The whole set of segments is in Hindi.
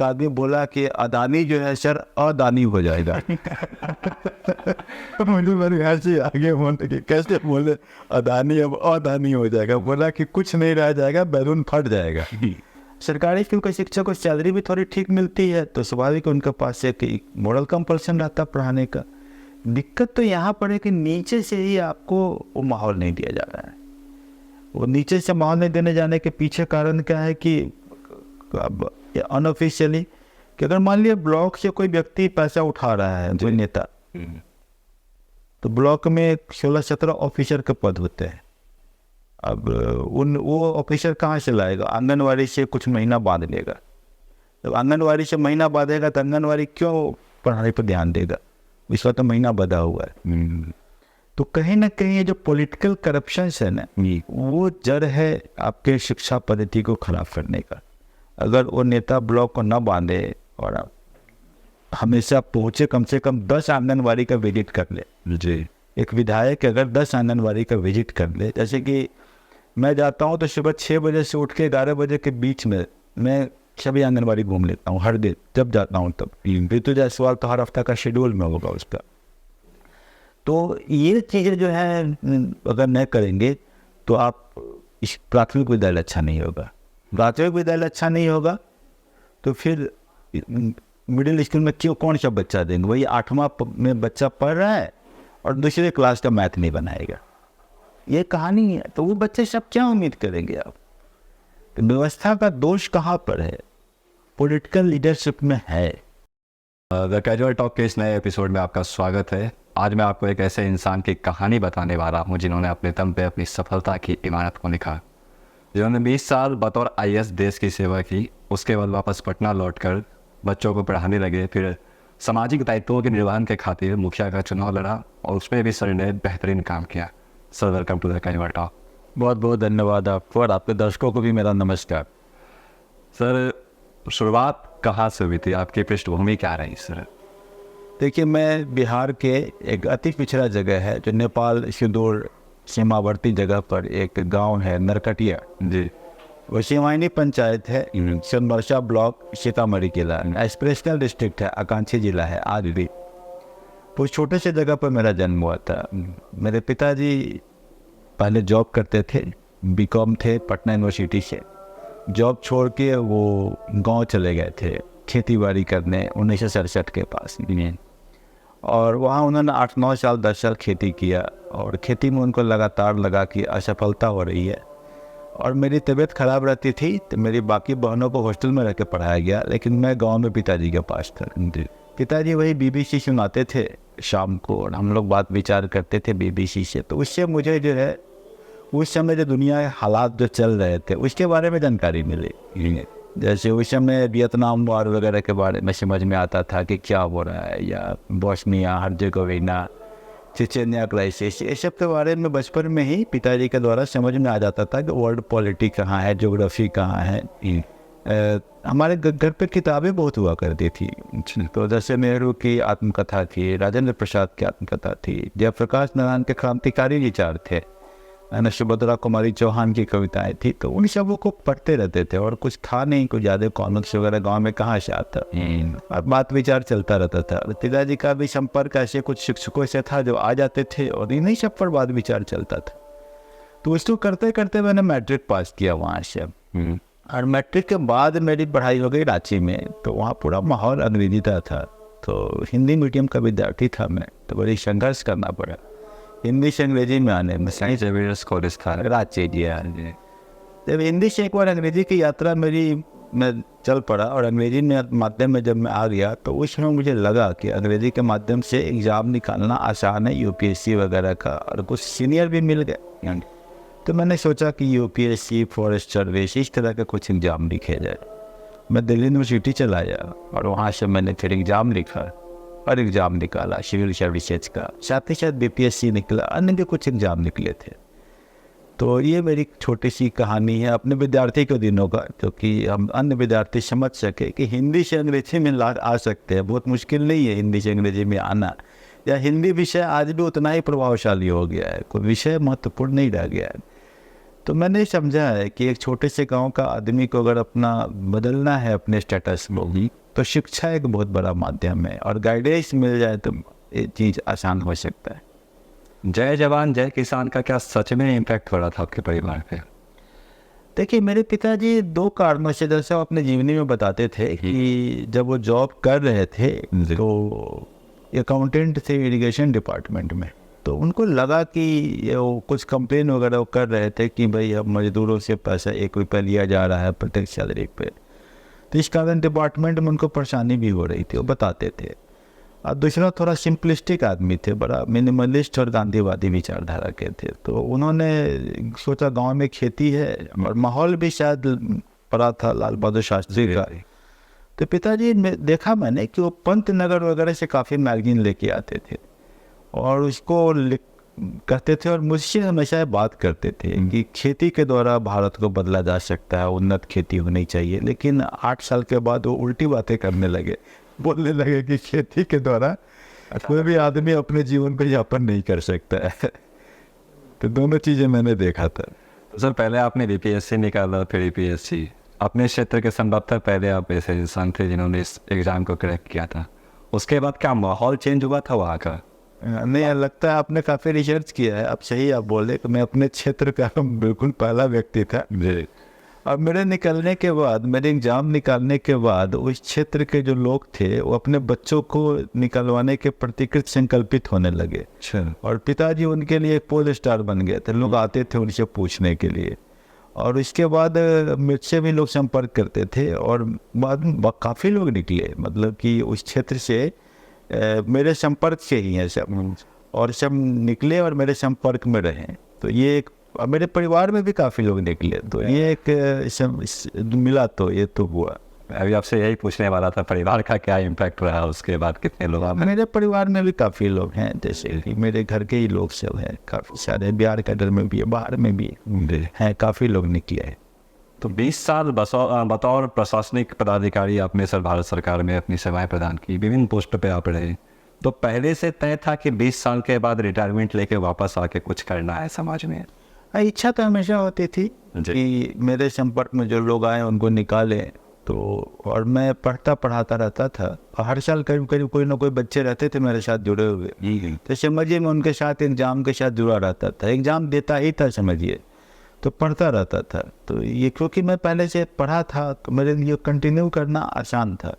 एक आदमी बोला कि अदानी जो है सर अदानी हो जाएगा। मुझे मेरे ऐसे आगे बोले कि कैसे बोले अदानी अब अदानी हो जाएगा, बोला कि कुछ नहीं रह जाएगा, बैलून फट जाएगा। सरकारी स्कूल के शिक्षक को सैलरी भी थोड़ी ठीक मिलती है तो स्वाभाविक उनके पास एक मॉरल कंपल्सन रहता पढ़ाने का। दिक्कत तो यहाँ पर है कि नीचे से ही आपको वो माहौल नहीं दिया जा रहा है। वो नीचे से माहौल नहीं देने जाने के पीछे कारण क्या है कि अब अनऑफिशियली कि अगर मान लिया ब्लॉक से कोई व्यक्ति पैसा उठा रहा है, कोई नेता, तो ब्लॉक में 16-17 ऑफिसर के पद होते हैं। अब वो ऑफिसर कहाँ से लाएगा? आंगनवाड़ी से कुछ महीना बांध लेगा। जब आंगनवाड़ी से महीना बांधेगा तो आंगनवाड़ी क्यों पढ़ाई पर ध्यान देगा? इसका तो महीना बंधा हुआ है। तो कहीं ना कहीं ये जो पॉलिटिकल करप्शन है ना, वो जड़ है आपके शिक्षा पद्धति को खराब करने का। अगर वो नेता ब्लॉक को न बांधे और हमेशा पहुँचे, कम से कम 10 आंगनवाड़ी का विजिट कर ले जी। एक विधायक अगर 10 आंगनवाड़ी का विजिट कर ले, जैसे कि मैं जाता हूँ तो सुबह 6 बजे से उठ के 11 बजे के बीच में मैं सभी आंगनवाड़ी घूम लेता हूँ हर दिन जब जाता हूँ तब। ऋतु जायसवाल तो हर हफ्ता का शेड्यूल में होगा उसका। तो ये चीज़ें जो है अगर नहीं करेंगे तो आप इस प्राथमिक विद्यालय अच्छा नहीं होगा। प्राथमिक विद्यालय अच्छा नहीं होगा तो फिर मिडिल स्कूल में क्यों कौन सा बच्चा देंगे? वही 8वां में बच्चा पढ़ रहा है और दूसरे क्लास का मैथ नहीं बनाएगा, ये कहानी है। तो वो बच्चे सब क्या उम्मीद करेंगे आप? तो व्यवस्था का दोष कहाँ पर है? पॉलिटिकल लीडरशिप में है। द कैजुअल टॉक के इस नए एपिसोड में आपका स्वागत है। आज मैं आपको एक ऐसे इंसान की कहानी बताने वाला हूँ जिन्होंने अपने दम पे अपनी सफलता की इमारत को लिखा, जिन्होंने 20 साल बतौर IAS देश की सेवा की। उसके बाद वापस पटना लौटकर बच्चों को पढ़ाने लगे, फिर सामाजिक दायित्वों के निर्वहन के खातिर मुखिया का चुनाव लड़ा और उसमें भी सर ने बेहतरीन काम किया। Sir welcome to the casual talk. बहुत बहुत धन्यवाद आपको और आपके दर्शकों को भी मेरा नमस्कार। सर शुरुआत कहाँ से हुई थी? आपकी पृष्ठभूमि क्या रही सर? देखिए, मैं बिहार के एक अति पिछड़ा जगह है जो नेपाल सुदूर सीमावर्ती जगह पर एक गांव है नरकटिया जी। वो सिवानी पंचायत है, सोनबरसा ब्लॉक, सीतामढ़ी जिला, एस्पिरेशनल डिस्ट्रिक्ट है, आकांक्षी जिला है आज भी। तो छोटे से जगह पर मेरा जन्म हुआ था। मेरे पिताजी पहले जॉब करते थे, BCom थे पटना यूनिवर्सिटी से। जॉब छोड़ के वो गांव चले गए थे खेती बाड़ी करने 1967 के पास में, और वहाँ उन्होंने 8-9 साल 10 साल खेती किया और खेती में उनको लगातार लगा कि असफलता हो रही है। और मेरी तबीयत ख़राब रहती थी तो मेरी बाकी बहनों को हॉस्टल में रह के पढ़ाया गया, लेकिन मैं गांव में पिताजी के पास था। पिताजी वही BBC सुनाते थे शाम को और हम लोग बात विचार करते थे BBC से। तो उससे मुझे जो है उस समय जो दुनिया के हालात जो चल रहे थे उसके बारे में जानकारी मिली। जैसे उस समय वियतनाम वार वगैरह के बारे में समझ में आता था कि क्या हो रहा है, या बोस्निया हर्जेगोविना, चेचेनिया क्राइसिस, ये सब के बारे में बचपन में ही पिताजी के द्वारा समझ में आ जाता था कि वर्ल्ड पॉलिटिक्स कहाँ है, ज्योग्राफी कहाँ है। हमारे घर पे किताबें बहुत हुआ करती थी। तो जैसे नेहरू की आत्मकथा थी, राजेंद्र प्रसाद की आत्मकथा थी, जयप्रकाश नारायण के क्रांतिकारी विचार थे, सुभद्रा कुमारी चौहान की कविताएं थी। तो उन सबों को पढ़ते रहते थे और कुछ था नहीं, कुछ ज़्यादा कॉमिक्स वगैरह गांव में कहाँ से आता, और बात विचार चलता रहता था। पिताजी का भी संपर्क ऐसे कुछ शिक्षकों से था जो आ जाते थे और इन्हीं सब पर बात विचार चलता था। तो उसको करते करते मैंने मैट्रिक पास किया वहाँ से। और मैट्रिक के बाद मेरी पढ़ाई हो गई रांची में। तो वहाँ पूरा माहौल अंग्रेजी का था, तो हिंदी मीडियम का विद्यार्थी था मैं, तो बड़ी संघर्ष करना पड़ा हिंदी से अंग्रेजी में आने में। साइंस एवियर्स कॉलेज था रांची जी। हाँ जी। जब हिंदी से एक बार अंग्रेजी की यात्रा मेरी मैं चल पड़ा और अंग्रेजी में माध्यम में जब मैं आ गया तो उस समय मुझे लगा कि अंग्रेजी के माध्यम से एग्ज़ाम निकालना आसान है, UPSC वगैरह का, और कुछ सीनियर भी मिल गए। तो मैंने सोचा कि UPSC, फॉरेस्ट सर्विस, इस तरह का कुछ एग्ज़ाम लिखे जाए। मैं दिल्ली यूनिवर्सिटी चला गया और वहाँ से मैंने फिर एग्ज़ाम लिखा और एग्ज़ाम निकाला सिविल सर्विसेज का, साथ ही साथ BPSC निकला, अन्य भी कुछ एग्ज़ाम निकले थे। तो ये मेरी छोटी सी कहानी है अपने विद्यार्थी के दिनों का, क्योंकि हम अन्य विद्यार्थी समझ सके कि हिंदी से अंग्रेजी में आ सकते हैं। बहुत मुश्किल नहीं है हिंदी से अंग्रेजी में आना, या हिंदी विषय आज भी उतना ही प्रभावशाली हो गया है, कोई विषय महत्वपूर्ण नहीं रह गया है। तो मैंने समझा है कि एक छोटे से गांव का आदमी को अगर अपना बदलना है अपने स्टेटस को, तो शिक्षा एक बहुत बड़ा माध्यम है, और गाइडेंस मिल जाए तो ये चीज़ आसान हो सकता है। जय जवान जय किसान का क्या सच में इम्पैक्ट पड़ा था आपके परिवार पे? देखिए, मेरे पिताजी 2 कारणों से, जैसे वो अपने जीवनी में बताते थे कि जब वो जॉब कर रहे थे तो अकाउंटेंट थे इरिगेशन डिपार्टमेंट में, तो उनको लगा कि ये वो कुछ कंप्लेन वगैरह वो कर रहे थे कि भाई अब मजदूरों से पैसा 1 रुपया लिया जा रहा है प्रत्येक सैलरी पे। तो इस कारण डिपार्टमेंट में उनको परेशानी भी हो रही थी, वो बताते थे। और दूसरा, थोड़ा सिंपलिस्टिक आदमी थे, बड़ा मिनिमलिस्ट और गांधीवादी विचारधारा के थे। तो उन्होंने सोचा गांव में खेती है और माहौल भी शायद पड़ा था लाल बहादुर शास्त्री का। तो पिताजी देखा मैंने कि वो पंत नगर वगैरह से काफ़ी मैगजीन लेके आते थे और उसको कहते थे, और मुझसे हमेशा ये बात करते थे कि खेती के द्वारा भारत को बदला जा सकता है, उन्नत खेती होनी चाहिए। लेकिन 8 साल के बाद वो उल्टी बातें करने लगे, बोलने लगे कि खेती के द्वारा कोई भी आदमी अपने जीवन को यापन नहीं कर सकता है। तो दोनों चीज़ें मैंने देखा था। सर, पहले आपने बीपीएससी निकाला, फिर यूपीएससी। अपने क्षेत्र के संदर्भ तक पहले आप ऐसे इंसान थे जिन्होंने इस एग्ज़ाम को क्रैक किया था। उसके बाद क्या माहौल चेंज हुआ था वहाँ का? नहीं, लगता है आपने काफ़ी रिसर्च किया है। अब सही आप बोले कि मैं अपने क्षेत्र का बिल्कुल पहला व्यक्ति था। और मेरे निकलने के बाद, मेरे एग्ज़ाम निकालने के बाद उस क्षेत्र के जो लोग थे वो अपने बच्चों को निकलवाने के प्रतिकृत संकल्पित होने लगे। और पिताजी उनके लिए पोल स्टार बन गए थे। लोग आते थे उनसे पूछने के लिए, और इसके बाद मुझसे भी लोग संपर्क करते थे, और बाद में काफ़ी लोग निकले, मतलब कि उस क्षेत्र से मेरे संपर्क से ही हैं सब, और सब निकले और मेरे संपर्क में रहे। तो ये एक, मेरे परिवार में भी काफ़ी लोग निकले, तो ये एक मिला, तो ये तो हुआ। अभी आपसे यही पूछने वाला था, परिवार का क्या इम्पैक्ट रहा, उसके बाद कितने लोग आप? मेरे परिवार में भी काफ़ी लोग हैं, जैसे कि मेरे घर के ही लोग सब हैं, काफ़ी सारे, बिहार के अंदर में भी है, बाहर में भी हैं, काफ़ी लोग निकले हैं। तो 20 साल बतौर प्रशासनिक पदाधिकारी आपने सर भारत सरकार में अपनी सेवाएं प्रदान की, विभिन्न पोस्ट पे आप रहे। तो पहले से तय था कि 20 साल के बाद रिटायरमेंट लेके वापस आके कुछ करना है समाज में? इच्छा तो हमेशा होती थी कि मेरे संपर्क में जो लोग आए उनको निकालें। तो और मैं पढ़ाता रहता था, और हर साल करीब करीब कोई ना कोई बच्चे रहते थे मेरे साथ जुड़े हुए। तो समझिए मैं उनके साथ एग्ज़ाम के साथ जुड़ा रहता था, एग्ज़ाम देता ही था समझिए, तो पढ़ता रहता था। तो ये क्योंकि मैं पहले से पढ़ा था तो मेरे लिए कंटिन्यू करना आसान था।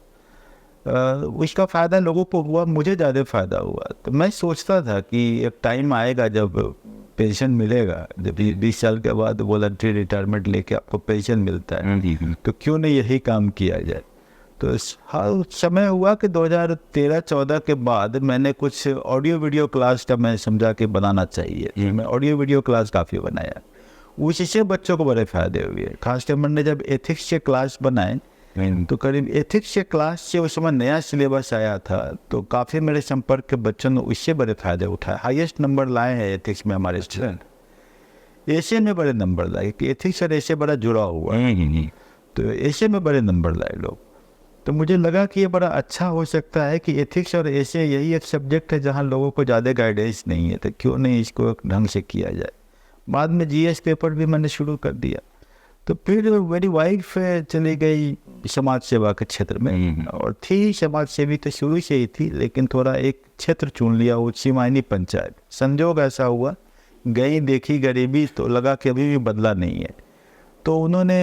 उसका फ़ायदा लोगों को हुआ, मुझे ज़्यादा फ़ायदा हुआ। तो मैं सोचता था कि एक टाइम आएगा जब पेंशन मिलेगा, जब 20 साल के बाद वॉलंटरी रिटायरमेंट लेके आपको पेंशन मिलता है, तो क्यों नहीं यही काम किया जाए। तो हाँ, समय हुआ कि 2013-14 के बाद मैंने कुछ ऑडियो वीडियो क्लास का मैं समझा कि बनाना चाहिए। मैं ऑडियो वीडियो क्लास काफ़ी बनाया, उससे बच्चों को बड़े फ़ायदे हुए। खासकर मैंने जब एथिक्स के क्लास बनाए, तो करीब एथिक्स के क्लास से उस समय नया सिलेबस आया था, तो काफ़ी मेरे संपर्क के बच्चों ने उससे बड़े फ़ायदे उठाए। हाईएस्ट नंबर लाए हैं एथिक्स में हमारे स्टूडेंट। एशिया में बड़े नंबर लाए कि एथिक्स और एशिया बड़ा जुड़ा हुआ है, तो एशिया में बड़े नंबर लाए लोग। तो मुझे लगा कि ये बड़ा अच्छा हो सकता है कि एथिक्स और एशिया यही एक सब्जेक्ट है जहाँ लोगों को ज़्यादा गाइडेंस नहीं है, तो क्यों नहीं इसको एक ढंग से किया जाए। बाद में जीएस पेपर भी मैंने शुरू कर दिया। तो फिर मेरी वाइफ चली गई समाज सेवा के क्षेत्र में, और थी समाज सेवी तो शुरू से ही थी, लेकिन थोड़ा एक क्षेत्र चुन लिया, वो सिमायनी पंचायत। संजोग ऐसा हुआ, गई देखी गरीबी, तो लगा कि अभी भी बदला नहीं है, तो उन्होंने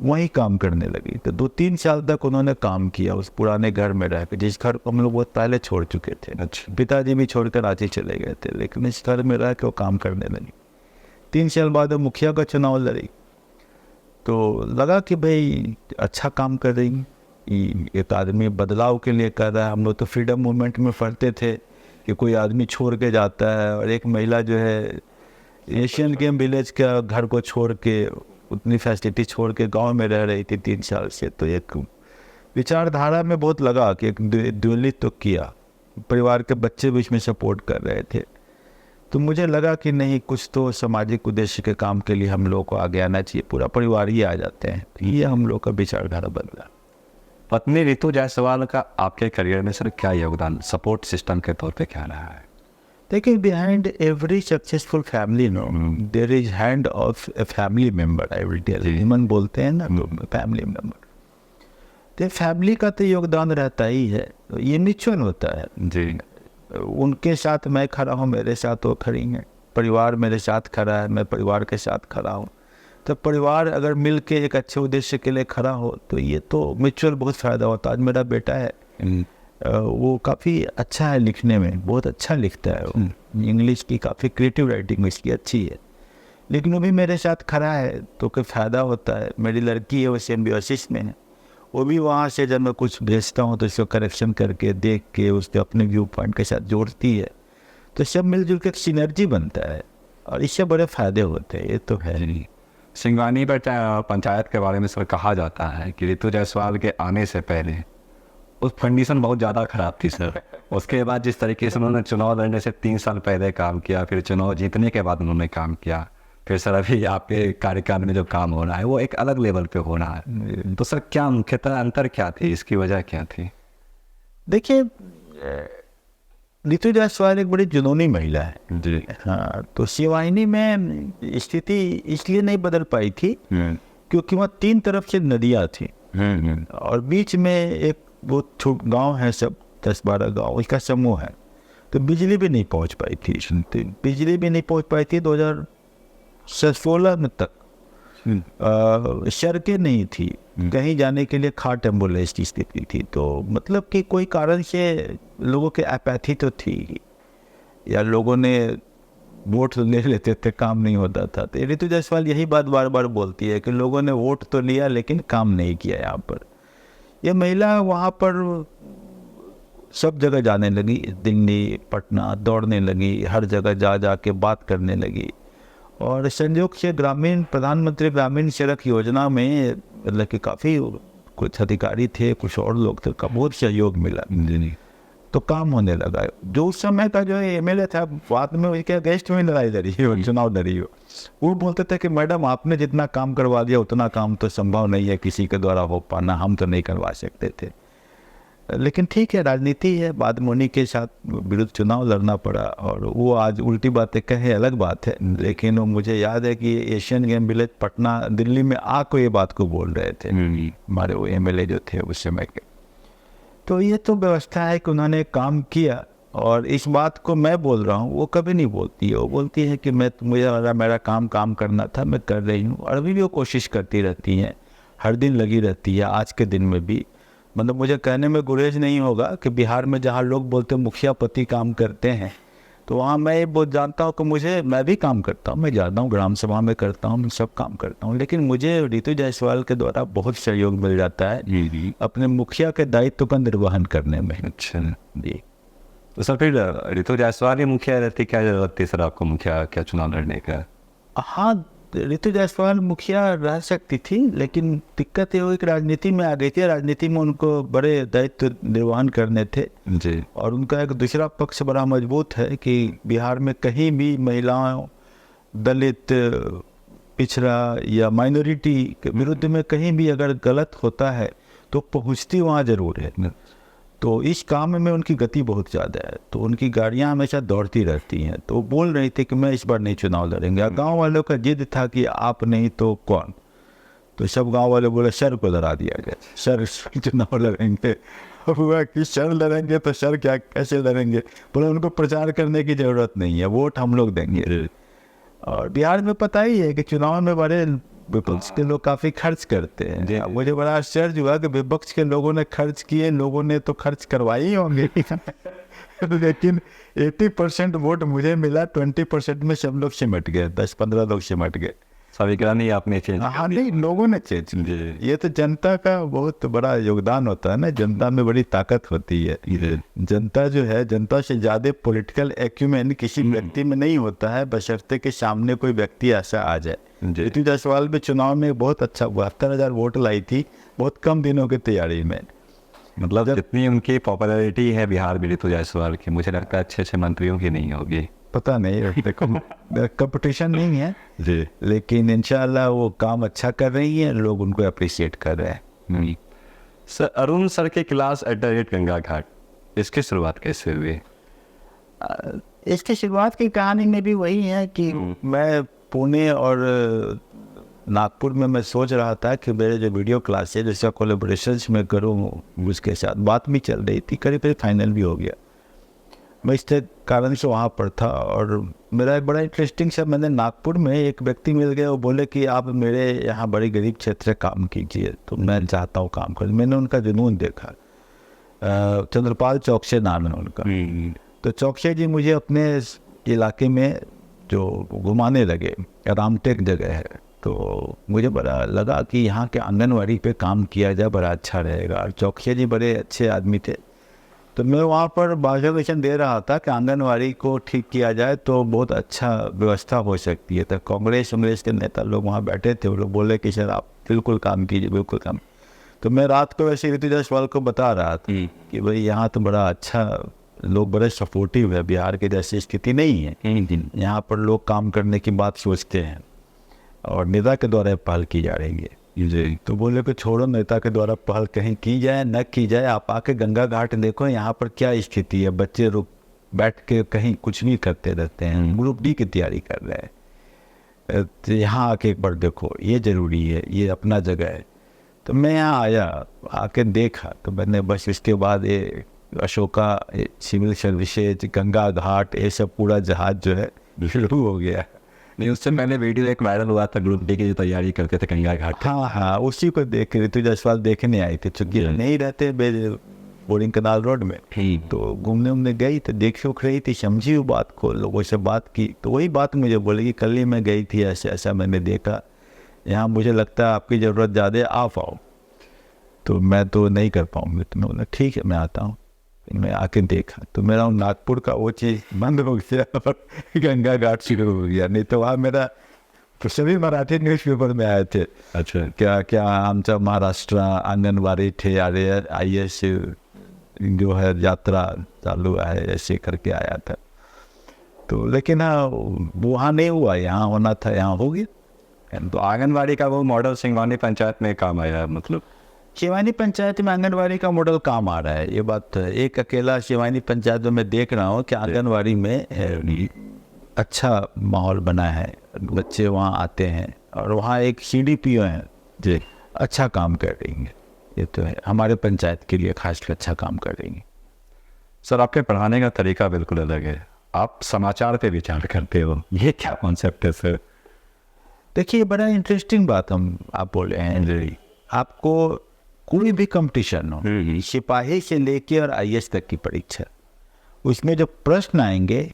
वहीं काम करने लगी। तो 2-3 साल तक उन्होंने काम किया उस पुराने घर में रह कर, जिस घर को हम लोग बहुत पहले छोड़ चुके थे। अच्छा। पिताजी भी छोड़कर रांची चले गए थे, लेकिन इस घर में रह के वो काम करने लगी। 3 साल बाद वो मुखिया का चुनाव लड़ी, तो लगा कि भाई अच्छा काम कर रही, एक आदमी बदलाव के लिए कर रहा है। हम लोग तो फ्रीडम मूवमेंट में पढ़ते थे कि कोई आदमी छोड़ के जाता है, और एक महिला जो है एशियन गेम विलेज का घर को छोड़ के, उतनी फैसिलिटी छोड़ के गांव में रह रही थी 3 साल से। तो एक विचारधारा में बहुत लगा कि एक द्वलित तो किया, परिवार के बच्चे भी इसमें सपोर्ट कर रहे थे। तो मुझे लगा कि नहीं, कुछ तो सामाजिक उद्देश्य के काम के लिए हम लोग को आगे आना चाहिए, पूरा परिवार ही आ जाते हैं। तो ये हम लोग का विचारधारा बदला। पत्नी रितु जायसवाल का आपके करियर में सर क्या योगदान, सपोर्ट सिस्टम के तौर पे क्या रहा है? देखिए, behind every successful family no there is hand of a family member, I will tell. Human बोलते हैं ना, तो फैमिली मेंबर, तो फैमिली का तो योगदान रहता ही है, तो ये म्यूचुअल होता है जी। उनके साथ मैं खड़ा हूँ, मेरे साथ वो खड़ी हैं, परिवार मेरे साथ खड़ा है, मैं परिवार के साथ खड़ा हूँ। तो परिवार अगर मिल के एक अच्छे उद्देश्य के लिए खड़ा हो तो ये तो म्यूचुअल बहुत फ़ायदा होता है। आज मेरा बेटा है, वो काफ़ी अच्छा है लिखने में, बहुत अच्छा लिखता है वो, इंग्लिश की काफ़ी क्रिएटिव राइटिंग इसकी अच्छी है, लेकिन वो भी मेरे साथ खड़ा है तो कोई फ़ायदा होता है। मेरी लड़की है, वो सिम्बियोसिस में है, वो भी वहाँ से जब मैं कुछ भेजता हूँ तो इसको करेक्शन करके देख के उसके अपने व्यू पॉइंट के साथ जोड़ती है, तो सब मिलजुल के एक सिनर्जी बनता है और इससे बड़े फ़ायदे होते हैं, ये तो है। सिंगवानी पंचायत के बारे में सर कहा जाता है कि रितु जायसवाल के आने से पहले उस कंडीशन बहुत ज़्यादा ख़राब थी सर। उसके बाद जिस तरीके से उन्होंने चुनाव लड़ने से 3 साल पहले काम किया, फिर चुनाव जीतने के बाद उन्होंने काम किया, फिर सर अभी आपके कार्यकाल में जो काम हो रहा है वो एक अलग लेवल पे हो रहा है, तो सर क्या मुख्यतः अंतर क्या थी, इसकी वजह क्या थी? देखिए, रितु जायसवाल एक बड़ी जुनूनी महिला है जी। हाँ, तो शिवाहिनी में स्थिति इसलिए नहीं बदल पाई थी क्योंकि वहाँ 3 तरफ से नदियाँ थी और बीच में एक वो गांव है, सब 10-12 गांव इसका समूह है, तो बिजली भी नहीं पहुंच पाई थी। तो बिजली भी नहीं पहुंच पाई थी 2016 में तक। सड़कें नहीं थी, कहीं जाने के लिए खाट एम्बुलेंस की स्थिति थी, तो मतलब कि कोई कारण से लोगों के अपैथी तो थी, या लोगों ने वोट ले लेते थे, काम नहीं होता था। तो रितु जायसवाल यही बात बार बार बोलती है कि लोगों ने वोट तो लिया लेकिन काम नहीं किया। यहाँ पर ये महिला वहाँ पर सब जगह जाने लगी, दिल्ली पटना दौड़ने लगी, हर जगह जा जा के बात करने लगी, और संयोग से प्रधानमंत्री ग्रामीण सड़क योजना में मतलब कि काफ़ी कुछ अधिकारी थे, कुछ और लोग थे, का बहुत सहयोग मिला, तो काम होने लगा। जो उस समय का जो एमएलए था, बाद में उसके अगेंस्ट में लड़ाई लड़ी हो, चुनाव लड़ी हो, वो बोलते थे कि मैडम आपने जितना काम करवा दिया उतना काम तो संभव नहीं है किसी के द्वारा हो पाना, हम तो नहीं करवा सकते थे। लेकिन ठीक है, राजनीति है, बाद में उन्हीं के साथ विरुद्ध चुनाव लड़ना पड़ा, और वो आज उल्टी बातें कहे अलग बात है, लेकिन वो मुझे याद है कि Asian game village Patna Delhi में आकर ये बात को बोल रहे थे हमारे वो एमएलए जो थे उस समय के। तो ये तो व्यवस्था है कि उन्होंने काम किया, और इस बात को मैं बोल रहा हूँ, वो कभी नहीं बोलती है। वो बोलती है कि मुझे मेरा काम करना था, मैं कर रही हूँ, और अभी भी वो कोशिश करती रहती हैं, हर दिन लगी रहती है, आज के दिन में भी। मतलब मुझे कहने में गुरेज नहीं होगा कि बिहार में जहाँ लोग बोलते हैं मुखिया पति काम करते हैं, तो वहाँ मैं ये बहुत जानता हूँ कि मैं भी काम करता हूँ, मैं जाता हूँ ग्राम सभा में करता हूँ, मैं सब काम करता हूँ, लेकिन मुझे रितु जायसवाल के द्वारा बहुत सहयोग मिल जाता है अपने मुखिया के दायित्व का निर्वहन करने में। अच्छा जी। तो सर फिर रितु जायसवाल ही मुखिया रहती, क्या जरूरत थी सर आपको मुखिया क्या चुनाव लड़ने का? हाँ, रितु जायसवाल मुखिया रह सकती थी, लेकिन दिक्कत ये हुई कि राजनीति में आ गई थी, राजनीति में उनको बड़े दायित्व निर्वहन करने थे जी। और उनका एक दूसरा पक्ष बड़ा मजबूत है कि बिहार में कहीं भी महिलाओं, दलित, पिछड़ा या माइनॉरिटी के विरुद्ध में कहीं भी अगर गलत होता है तो पहुँचती वहाँ जरूर है। तो इस काम में उनकी गति बहुत ज़्यादा है, तो उनकी गाड़ियाँ हमेशा दौड़ती रहती हैं। तो वो बोल रही थी कि मैं इस बार नहीं चुनाव लड़ेंगे। गांव वालों का जिद था कि आप नहीं तो कौन, तो सब गांव वाले बोले सर को लड़ा दिया गया, सर चुनाव लड़ेंगे। हुआ कि सर लड़ेंगे तो सर क्या कैसे लड़ेंगे, बोले उनको प्रचार करने की ज़रूरत नहीं है, वोट हम लोग देंगे। और बिहार में पता ही है कि चुनाव में बड़े विपक्ष के लोग काफ़ी खर्च करते हैं। मुझे बड़ा आश्चर्य हुआ कि विपक्ष के लोगों ने खर्च किए, लोगों ने तो खर्च करवाए ही होंगे लेकिन 80% वोट मुझे मिला, 20% में सब लोग सिमट गए, 10-15 लोग सिमट गए। समीकरण नहीं आपने चेंज? हाँ नहीं, लोगों ने चेंज। ये तो जनता का बहुत बड़ा योगदान होता है ना, जनता में बड़ी ताकत होती है। जनता जो है, जनता से ज़्यादा पॉलिटिकल एक्यूमेन किसी व्यक्ति में नहीं होता है, बशर्ते के सामने कोई व्यक्ति ऐसा आ जाए। रितु जायसवाल भी चुनाव में बहुत अच्छा 72,000 वोट लाई थी, बहुत कम दिनों की तैयारी में। मतलब जितनी उनकी पॉपुलैरिटी है बिहार में रितु जायसवाल की, मुझे लगता है अच्छे अच्छे मंत्रियों की नहीं होगी। पता नहीं, कंपटीशन नहीं है जी, लेकिन इंशाल्लाह वो काम अच्छा कर रही है, लोग उनको अप्रिशिएट कर रहे हैं। सर अरुण सर के क्लास @ गंगा घाट, इसकी शुरुआत कैसे हुई? इसकी शुरुआत की कहानी में भी वही है कि मैं पुणे और नागपुर में मैं सोच रहा था कि मेरे जो वीडियो क्लास है जिसका कोलेबोरेशन में करूँ, उसके साथ बात भी चल रही थी, करीब करीब फाइनल भी हो गया। मैं इस कारण से वहाँ पर था और मेरा एक बड़ा इंटरेस्टिंग सा, मैंने नागपुर में एक व्यक्ति मिल गया, वो बोले कि आप मेरे यहाँ बड़ी गरीब क्षेत्र से काम कीजिए, तो मैं चाहता हूँ काम कर। मैंने उनका जुनून देखा। चंद्रपाल चौकसे नाम है उनका। तो चौकसे जी मुझे अपने इलाके में जो घुमाने लगे, रामटेक जगह है, तो मुझे बड़ा लगा कि यहाँ के आंगनवाड़ी पे काम किया जाए, बड़ा अच्छा रहेगा। चौकसे जी बड़े अच्छे आदमी थे, तो मैं वहाँ पर मार्गदर्शन दे रहा था कि आंगनवाड़ी को ठीक किया जाए तो बहुत अच्छा व्यवस्था हो सकती है। तो कांग्रेस के नेता लोग वहाँ बैठे थे, वो लोग बोले कि सर आप बिल्कुल काम कीजिए, बिल्कुल काम। तो मैं रात को वैसे ऋतु जायसवाल को बता रहा था कि भाई यहाँ तो बड़ा अच्छा, लोग बड़े सपोर्टिव है, बिहार की जैसी स्थिति नहीं है, यहाँ पर लोग काम करने की बात सोचते हैं और नेता के द्वारा पहल की जा रही है। तो बोले कि छोड़ो, नेता के द्वारा पहल कहीं की जाए न की जाए, आप आके गंगा घाट देखो यहाँ पर क्या स्थिति है। बच्चे रुक बैठ के कहीं कुछ नहीं करते रहते हैं, ग्रुप डी की तैयारी कर रहे हैं। तो यहाँ आके एक बार देखो, ये ज़रूरी है, ये अपना जगह है। तो मैं यहाँ आया, आके देखा, तो मैंने बस इसके बाद ये अशोका सिविल सर्विसेज, गंगा घाट, ये सब पूरा जहाज जो है शुरू हो गया। नहीं, उससे पहले वीडियो एक वायरल हुआ था, ग्रुप डी की जो तैयारी करते थे गंगा घाट। हाँ, उसी को देख के ऋतु जायसवाल देखने आई थी, चूँकि नहीं रहते बोरिंग कनाल रोड में, तो घूमने उमने गई, तो देख रही थी, समझी वो बात को, लोगों से बात की, तो वही बात मुझे बोली कि कल ही मैं गई थी, ऐसा ऐसा मैंने देखा, यहाँ मुझे लगता है आपकी ज़रूरत ज़्यादा है, आप आओ। तो मैं तो नहीं कर पाऊँगी। तो मैं बोला ठीक है, मैं आता हूँ। मैं आके देखा तो मेरा नागपुर का वो चीज़ बंद हो गया और गंगा घाट शुरू हो गया। नहीं तो वहाँ मेरा तो सभी मराठी न्यूज़पेपर में आए थे। अच्छा, क्या क्या आमचा महाराष्ट्र आंगनवाड़ी थे, IAS जो है यात्रा चालू है, ऐसे करके आया था। तो लेकिन हाँ, वहाँ नहीं हुआ, यहाँ होना था, यहाँ हो गया। तो आंगनवाड़ी का वो मॉडल सिंगवानी पंचायत में काम आया, मतलब शिवानी पंचायत में आंगनवाड़ी का मॉडल काम आ रहा है, ये बात तो है। एक अकेला शिवानी पंचायत में मैं देख रहा हूँ कि आंगनवाड़ी में अच्छा माहौल बना है, बच्चे वहाँ आते हैं और वहाँ एक CDPO है जो अच्छा काम कर रही है। ये तो है, हमारे पंचायत के लिए खासकर अच्छा काम कर रही है। सर आपके पढ़ाने का तरीका बिल्कुल अलग है, आप समाचार पे विचार करते हो, ये क्या कॉन्सेप्ट है सर? देखिए, बड़ा इंटरेस्टिंग बात आप बोल रहे हैं। आपको कोई भी कंपटीशन हो, सिपाही से लेके और IAS तक की परीक्षा, उसमें जो प्रश्न आएंगे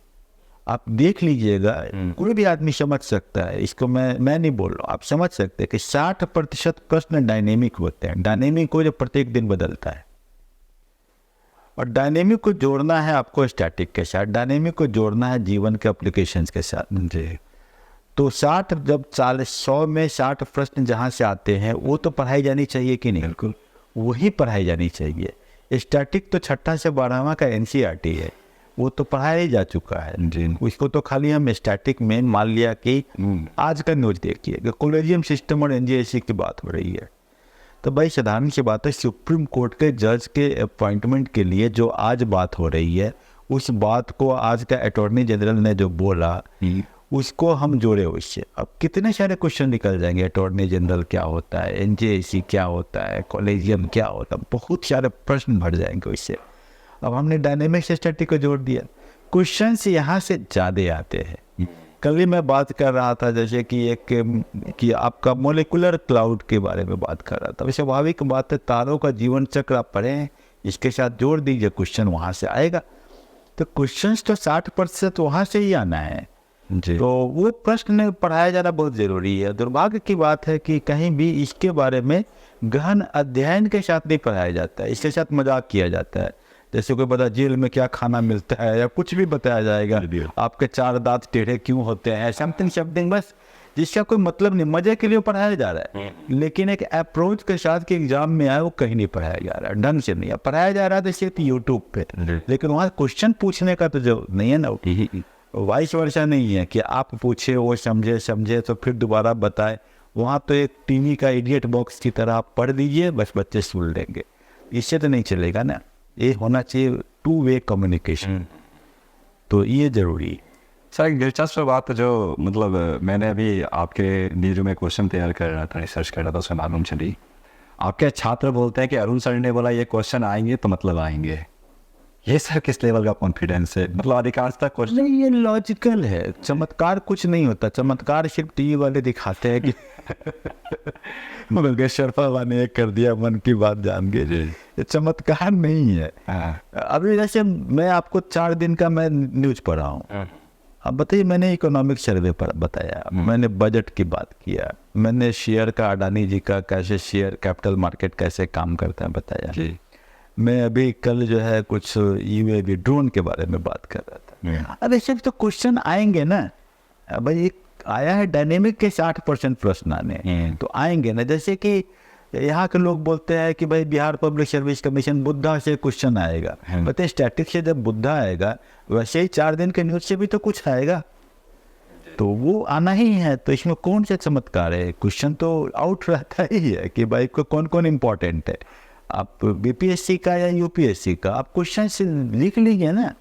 आप देख लीजिएगा, कोई भी आदमी समझ सकता है इसको। मैं नहीं बोल रहा हूँ, आप समझ सकते हैं कि 60% प्रश्न डायनेमिक होते हैं। डायनेमिक को जो प्रत्येक दिन बदलता है, और डायनेमिक को जोड़ना है आपको स्टैटिक के साथ, डायनेमिक को जोड़ना है जीवन के एप्लीकेशंस के साथ जी। तो 100 में 60 प्रश्न जहाँ से आते हैं वो तो पढ़ाई जानी चाहिए कि नहीं? बिल्कुल, वही पढ़ाई जानी चाहिए। स्टैटिक तो 6 से 12वां का NCERT है, वो तो पढ़ाया जा चुका है जी। उसको तो खाली हम स्टैटिक में मान लिया कि आज का न्यूज देखिए, कॉलेजियम सिस्टम और NJSC की बात हो रही है। तो भाई साधारण सी बात है, सुप्रीम कोर्ट के जज के अपॉइंटमेंट के लिए जो आज बात हो रही है, उस बात को आज का अटॉर्नी जनरल ने जो बोला उसको हम जोड़े उससे, अब कितने सारे क्वेश्चन निकल जाएंगे। अटॉर्नी जनरल क्या होता है, NJSC क्या होता है, कॉलेजियम क्या होता है, बहुत सारे प्रश्न भर जाएंगे उससे। अब हमने डायनेमिक स्टैटिक को जोड़ दिया, क्वेश्चन यहाँ से ज़्यादा आते हैं। कल ही मैं बात कर रहा था जैसे कि आपका मोलिकुलर क्लाउड के बारे में बात कर रहा था। स्वाभाविक बात है, तारों का जीवन चक्र आप पढ़ें, इसके साथ जोड़ दीजिए, क्वेश्चन वहाँ से आएगा। तो क्वेश्चन तो 60% वहाँ से ही आना है जी। तो वो प्रश्न पढ़ाया जाना बहुत ज़रूरी है। दुर्भाग्य की बात है कि कहीं भी इसके बारे में गहन अध्ययन के साथ नहीं पढ़ाया जाता है, इसके साथ मजाक किया जाता है। जैसे कोई बता जेल में क्या खाना मिलता है या कुछ भी बताया जाएगा, आपके 4 दांत टेढ़े क्यों होते हैं, समथिंग बस जिसका कोई मतलब नहीं, मजे के लिए पढ़ाया जा रहा है। लेकिन एक अप्रोच के साथ कि एग्जाम में आए वो कहीं नहीं पढ़ाया जा रहा है, ढंग से नहीं पढ़ाया जा रहा है। तो सिर्फ यूट्यूब पे, लेकिन वहाँ क्वेश्चन पूछने का तो जो नहीं है ना, वाइस वर्षा नहीं है कि आप पूछे वो समझे तो फिर दोबारा बताए। वहाँ तो एक टीवी का इडियट बॉक्स की तरह आप पढ़ दीजिए, बस बच्चे सुन लेंगे, इससे तो नहीं चलेगा ना। ये होना चाहिए 2 वे कम्युनिकेशन। तो ये ज़रूरी है। सर एक दिलचस्प बात जो मतलब मैंने अभी आपके लिए जो मैं क्वेश्चन तैयार कर रहा था, रिसर्च कर रहा था, उसमें मालूम चली आपके छात्र बोलते हैं कि अरुण सर ने बोला ये क्वेश्चन आएंगे तो मतलब आएंगे। ये सर किस लेवल का कॉन्फिडेंस है? मतलब अधिकांशतः क्वेश्चन नहीं, ये लॉजिकल है। चमत्कार कुछ नहीं होता, चमत्कार सिर्फ टीवी वाले दिखाते हैं कि मतलब शर्फा वाले ने कर दिया, मन की बात जान के। ये चमत्कार नहीं है। अभी जैसे मैं आपको 4 दिन का मैं न्यूज पढ़ा हूँ। अब बताइए, मैंने इकोनॉमिक सर्वे पर बताया, मैंने बजट की बात किया, मैंने शेयर का, अडानी जी का कैसे शेयर कैपिटल मार्केट कैसे काम करता है बताया। जी। मैं अभी कल जो है कुछ यूएवी ड्रोन के बारे में बात कर रहा था। अब ऐसे तो क्वेश्चन आएंगे ना भाई। एक आया है डायनेमिक के 60% प्रश्न आने, तो आएंगे ना। जैसे कि यहाँ के लोग बोलते हैं कि भाई Bihar public service commission Buddha से क्वेश्चन आएगा। बताइए, स्टैटिक से जब बुद्धा आएगा वैसे ही 4 दिन के न्यूज से भी तो कुछ आएगा, तो वो आना ही है। तो इसमें कौन सा चमत्कार है? क्वेश्चन तो आउट रहता ही है कि भाई को कौन कौन इम्पोर्टेंट है। आप बीपीएससी का या यूपीएससी का आप क्वेश्चन से लिख लीजिए ना,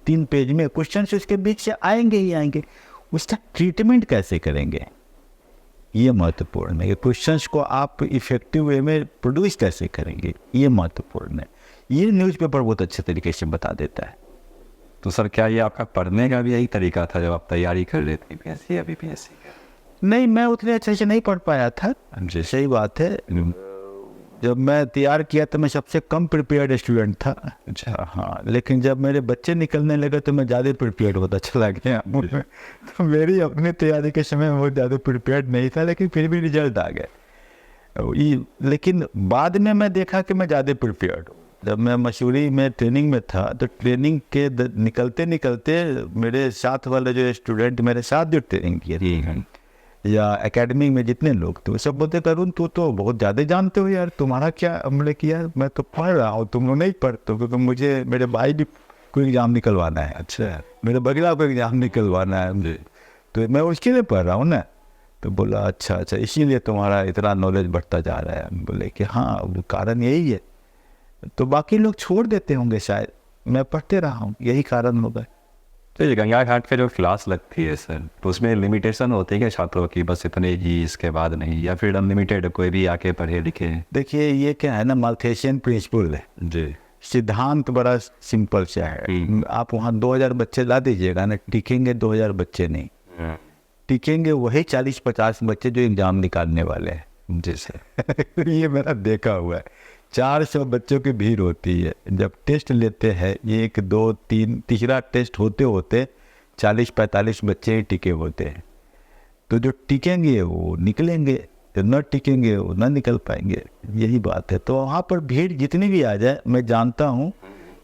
3 पेज में क्वेश्चन से उसके बीच से आएंगे ही आएंगे। उसका ट्रीटमेंट कैसे करेंगे ये महत्वपूर्ण है। क्वेश्चंस को आप इफेक्टिव वे में प्रोड्यूस कैसे करेंगे ये महत्वपूर्ण है। ये न्यूज़पेपर बहुत अच्छे तरीके से बता देता है। तो सर क्या ये आपका पढ़ने का भी यही तरीका था जब आप तैयारी कर रहे थे यूपीएससी या बीपीएससी का? नहीं, मैं उतने अच्छे से नहीं पढ़ पाया था। जी। सही बात है। जब मैं तैयार किया तो मैं सबसे कम प्रिपेयर्ड स्टूडेंट था। अच्छा। हाँ, लेकिन जब मेरे बच्चे निकलने लगे तो मैं ज़्यादा प्रिपेयर्ड होता चला गया। तो मेरी अपनी तैयारी के समय में बहुत ज़्यादा प्रिपेयर्ड नहीं था, लेकिन फिर भी रिजल्ट आ गए। लेकिन बाद में मैं देखा कि मैं ज़्यादा प्रिपेयर्ड हूँ। जब मैं मसूरी में ट्रेनिंग में था तो ट्रेनिंग के निकलते निकलते मेरे साथ वाले जो स्टूडेंट मेरे साथ जो ट्रेनिंग किए थे या एकेडमी में जितने लोग थे वो सब बोलते, करुण तू तो बहुत ज़्यादा जानते हो यार, तुम्हारा क्या हमने किया? मैं तो पढ़ रहा हूँ, तुम लोग नहीं पढ़ते हो, क्योंकि मुझे मेरे भाई भी कोई एग्ज़ाम निकलवाना है। अच्छा। मेरे बगला को एग्ज़ाम निकलवाना है, तो मैं उसके लिए पढ़ रहा हूँ ना। तो बोला अच्छा, इसीलिए तुम्हारा इतना नॉलेज बढ़ता जा रहा है। बोले कि हाँ, वो कारण यही है। तो बाकी लोग छोड़ देते होंगे शायद, मैं पढ़ते रहा हूँ, यही कारण होगा। तो ये गंगा घाट पे जो क्लास लगती है सर, तो उसमें लिमिटेशन होती है क्या छात्रों की, बस इतने ही इसके बाद नहीं, या फिर अनलिमिटेड कोई भी आके पढ़े लिखे? देखिए, ये क्या है ना, माल्थेशियन प्रिंसिपल है जी। सिद्धांत बड़ा सिंपल सा है। आप वहाँ 2000 बच्चे ला दीजिएगा ना, टिकेंगे 2000 बच्चे नहीं, टिकेंगे वही 40-50 बच्चे जो एग्ज़ाम निकालने वाले हैं। जी सर। ये मेरा देखा हुआ है। 400 बच्चों की भीड़ होती है। जब टेस्ट लेते हैं 1 2 3 तीसरा टेस्ट होते होते 40-45 बच्चे ही टिके होते हैं। तो जो टिकेंगे वो निकलेंगे, जो न टिकेंगे वो न निकल पाएंगे। यही बात है। तो वहाँ पर भीड़ जितनी भी आ जाए, मैं जानता हूँ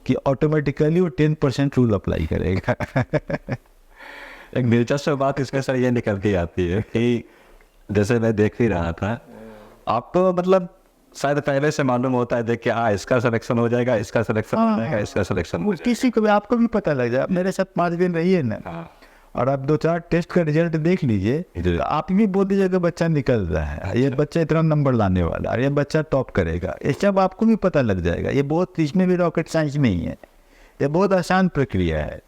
कि ऑटोमेटिकली वो 10% रूल अप्लाई करेगा। एक दिलचस्प बात इसमें सर ये निकल के आती है कि जैसे मैं देख ही रहा था, आपको मतलब शायद पहले से मालूम होता है देख के, हाँ इसका सिलेक्शन हो जाएगा, इसका सिलेक्शन हो जाएगा, इसका सिलेक्शन हो जाएगा। किसी को भी, आपको भी पता लग जाए। मेरे साथ 5 दिन रहिए ना, और आप 2-4 टेस्ट का रिजल्ट देख लीजिए, तो आप भी बोल दीजिएगा बच्चा निकल रहा है, ये बच्चा इतना नंबर लाने वाला है, ये बच्चा टॉप करेगा। ये सब आपको भी पता लग जाएगा। ये बहुत, इसमें भी रॉकेट साइंस नहीं है, ये बहुत आसान प्रक्रिया है।